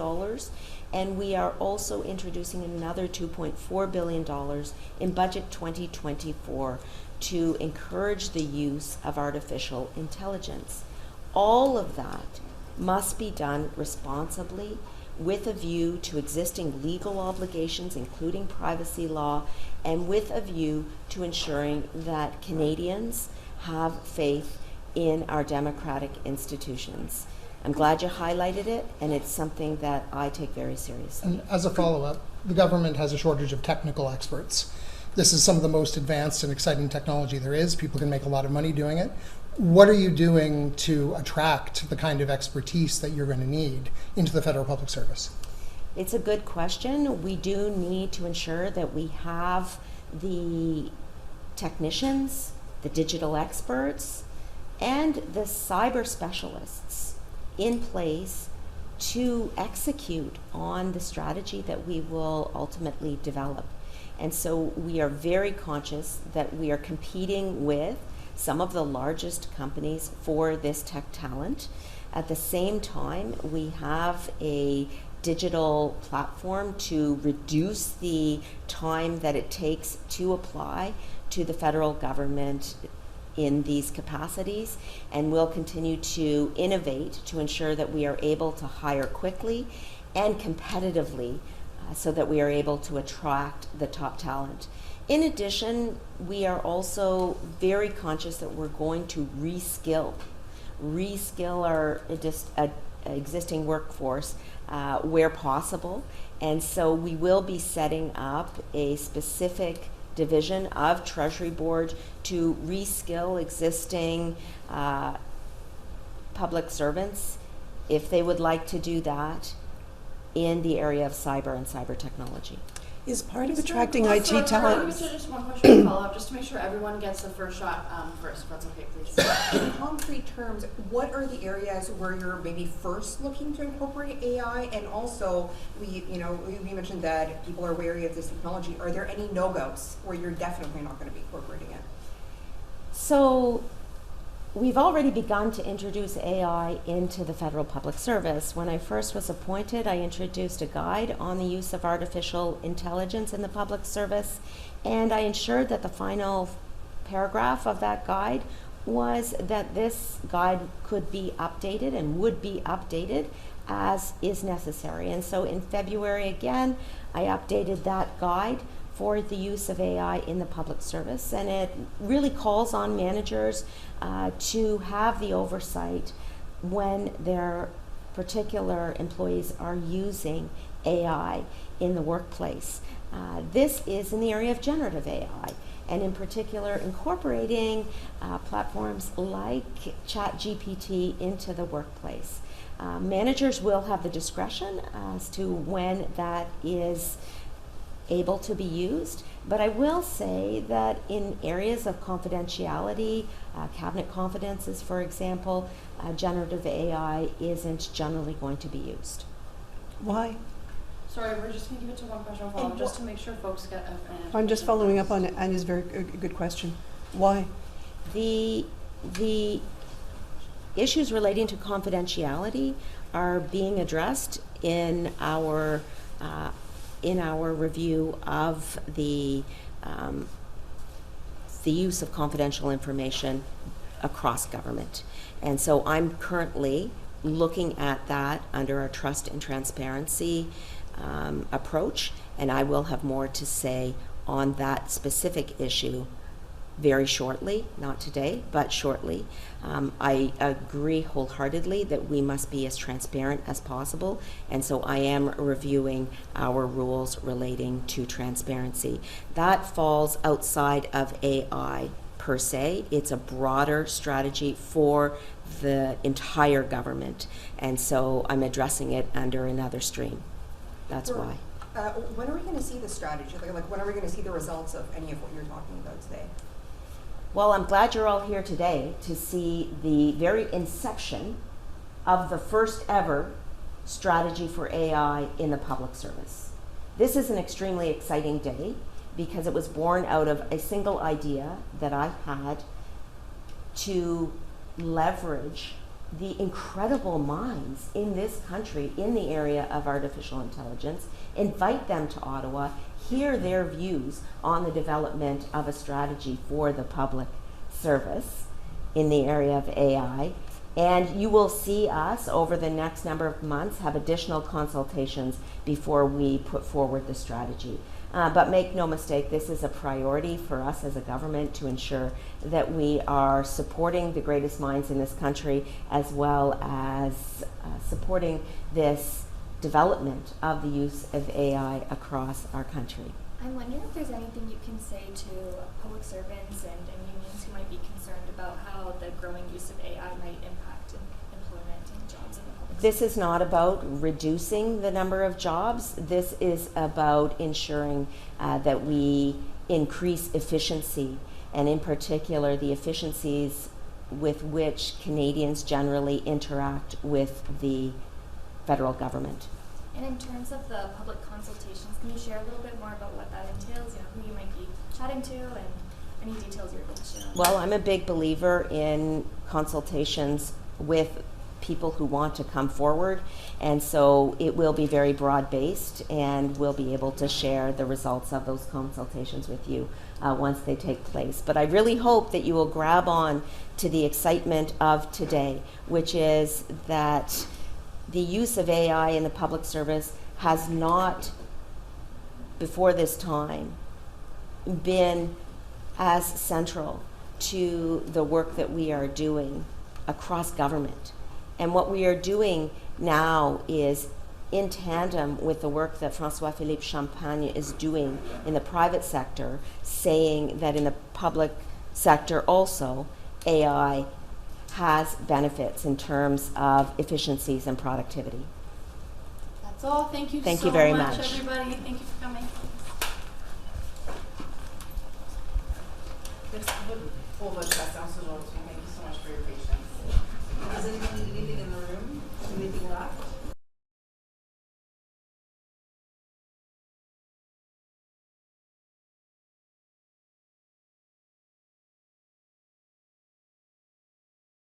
Speaker 14: and we are also introducing another $2.4 billion in budget 2024 to encourage the use of artificial intelligence. All of that must be done responsibly with a view to existing legal obligations, including privacy law, and with a view to ensuring that Canadians have faith in our democratic institutions. I'm glad you highlighted it, and it's something that I take very seriously.
Speaker 18: And as a follow-up, the government has a shortage of technical experts. This is some of the most advanced and exciting technology there is. People can make a lot of money doing it. What are you doing to attract the kind of expertise that you're going to need into the federal public service?
Speaker 14: It's a good question. We do need to ensure that we have the technicians, the digital experts, and the cyber specialists in place to execute on the strategy that we will ultimately develop. And so we are very conscious that we are competing with some of the largest companies for this tech talent. At the same time, we have a digital platform to reduce the time that it takes to apply to the federal government in these capacities, and we'll continue to innovate to ensure that we are able to hire quickly and competitively so that we are able to attract the top talent. In addition, we are also very conscious that we're going to reskill our existing workforce where possible. And so we will be setting up a specific division of Treasury Board to reskill existing public servants, if they would like to do that, in the area of cyber and cyber technology.
Speaker 16: Is part of attracting IT talent?
Speaker 19: Let me say just one question to follow up, just to make sure everyone gets the first shot first, if that's okay, please.
Speaker 20: In concrete terms, what are the areas where you're maybe first looking to incorporate AI? And also, we mentioned that people are wary of this technology. Are there any no-goes where you're definitely not going to be incorporating it?
Speaker 14: So we've already begun to introduce AI into the federal public service. When I first was appointed, I introduced a guide on the use of artificial intelligence in the public service, and I ensured that the final paragraph of that guide was that this guide could be updated and would be updated as is necessary. And so in February again, I updated that guide for the use of AI in the public service, and it really calls on managers to have the oversight when their particular employees are using AI in the workplace. This is in the area of generative AI, and in particular incorporating platforms like ChatGPT into the workplace. Managers will have the discretion as to when that is able to be used, but I will say that in areas of confidentiality, cabinet confidences, for example, generative AI isn't generally going to be used.
Speaker 16: Why?
Speaker 19: Sorry, we're just going to give it to one question follow just to make sure folks get
Speaker 16: I'm just following up on Anya's very good question. Why?
Speaker 14: The issues relating to confidentiality are being addressed in our review of the use of confidential information across government. And so I'm currently looking at that under our trust and transparency approach, and I will have more to say on that specific issue very shortly, not today, but shortly. I agree wholeheartedly that we must be as transparent as possible, and so I am reviewing our rules relating to transparency. That falls outside of AI per se. It's a broader strategy for the entire government, and so I'm addressing it under another stream. That's why.
Speaker 20: When are we going to see the strategy? Like when are we going to see the results of any of what you're talking about today?
Speaker 14: Well, I'm glad you're all here today to see the very inception of the first ever strategy for AI in the public service. This is an extremely exciting day because it was born out of a single idea that I had to leverage the incredible minds in this country in the area of artificial intelligence, invite them to Ottawa, hear their views on the development of a strategy for the public service in the area of AI. And you will see us over the next number of months have additional consultations before we put forward the strategy. But make no mistake, this is a priority for us as a government to ensure that we are supporting the greatest minds in this country, as well as supporting this development of the use of AI across our country.
Speaker 21: I'm wondering if there's anything you can say to public servants and unions who might be concerned about how the growing use of AI might impact employment and jobs in the public
Speaker 14: This is not about reducing the number of jobs. This is about ensuring that we increase efficiency, and in particular the efficiencies with which Canadians generally interact with the federal government.
Speaker 21: And in terms of the public consultations, can you share a little bit more about what that entails, who you might be chatting to, and any details you're able to share?
Speaker 14: Well, I'm a big believer in consultations with people who want to come forward. And so it will be very broad-based, and we'll be able to share the results of those consultations with you once they take place. But I really hope that you will grab on to the excitement of today, which is that the use of AI in the public service has not, before this time, been as central to the work that we are doing across government. And what we are doing now is in tandem with the work that François-Philippe Champagne is doing in the private sector, saying that in the public sector also, AI has benefits in terms of efficiencies and productivity.
Speaker 19: That's all. Thank you
Speaker 14: Thank
Speaker 19: so
Speaker 14: you very
Speaker 19: much,
Speaker 14: much.
Speaker 19: everybody. Thank you for coming. Merci beaucoup pour votre patience aujourd'hui.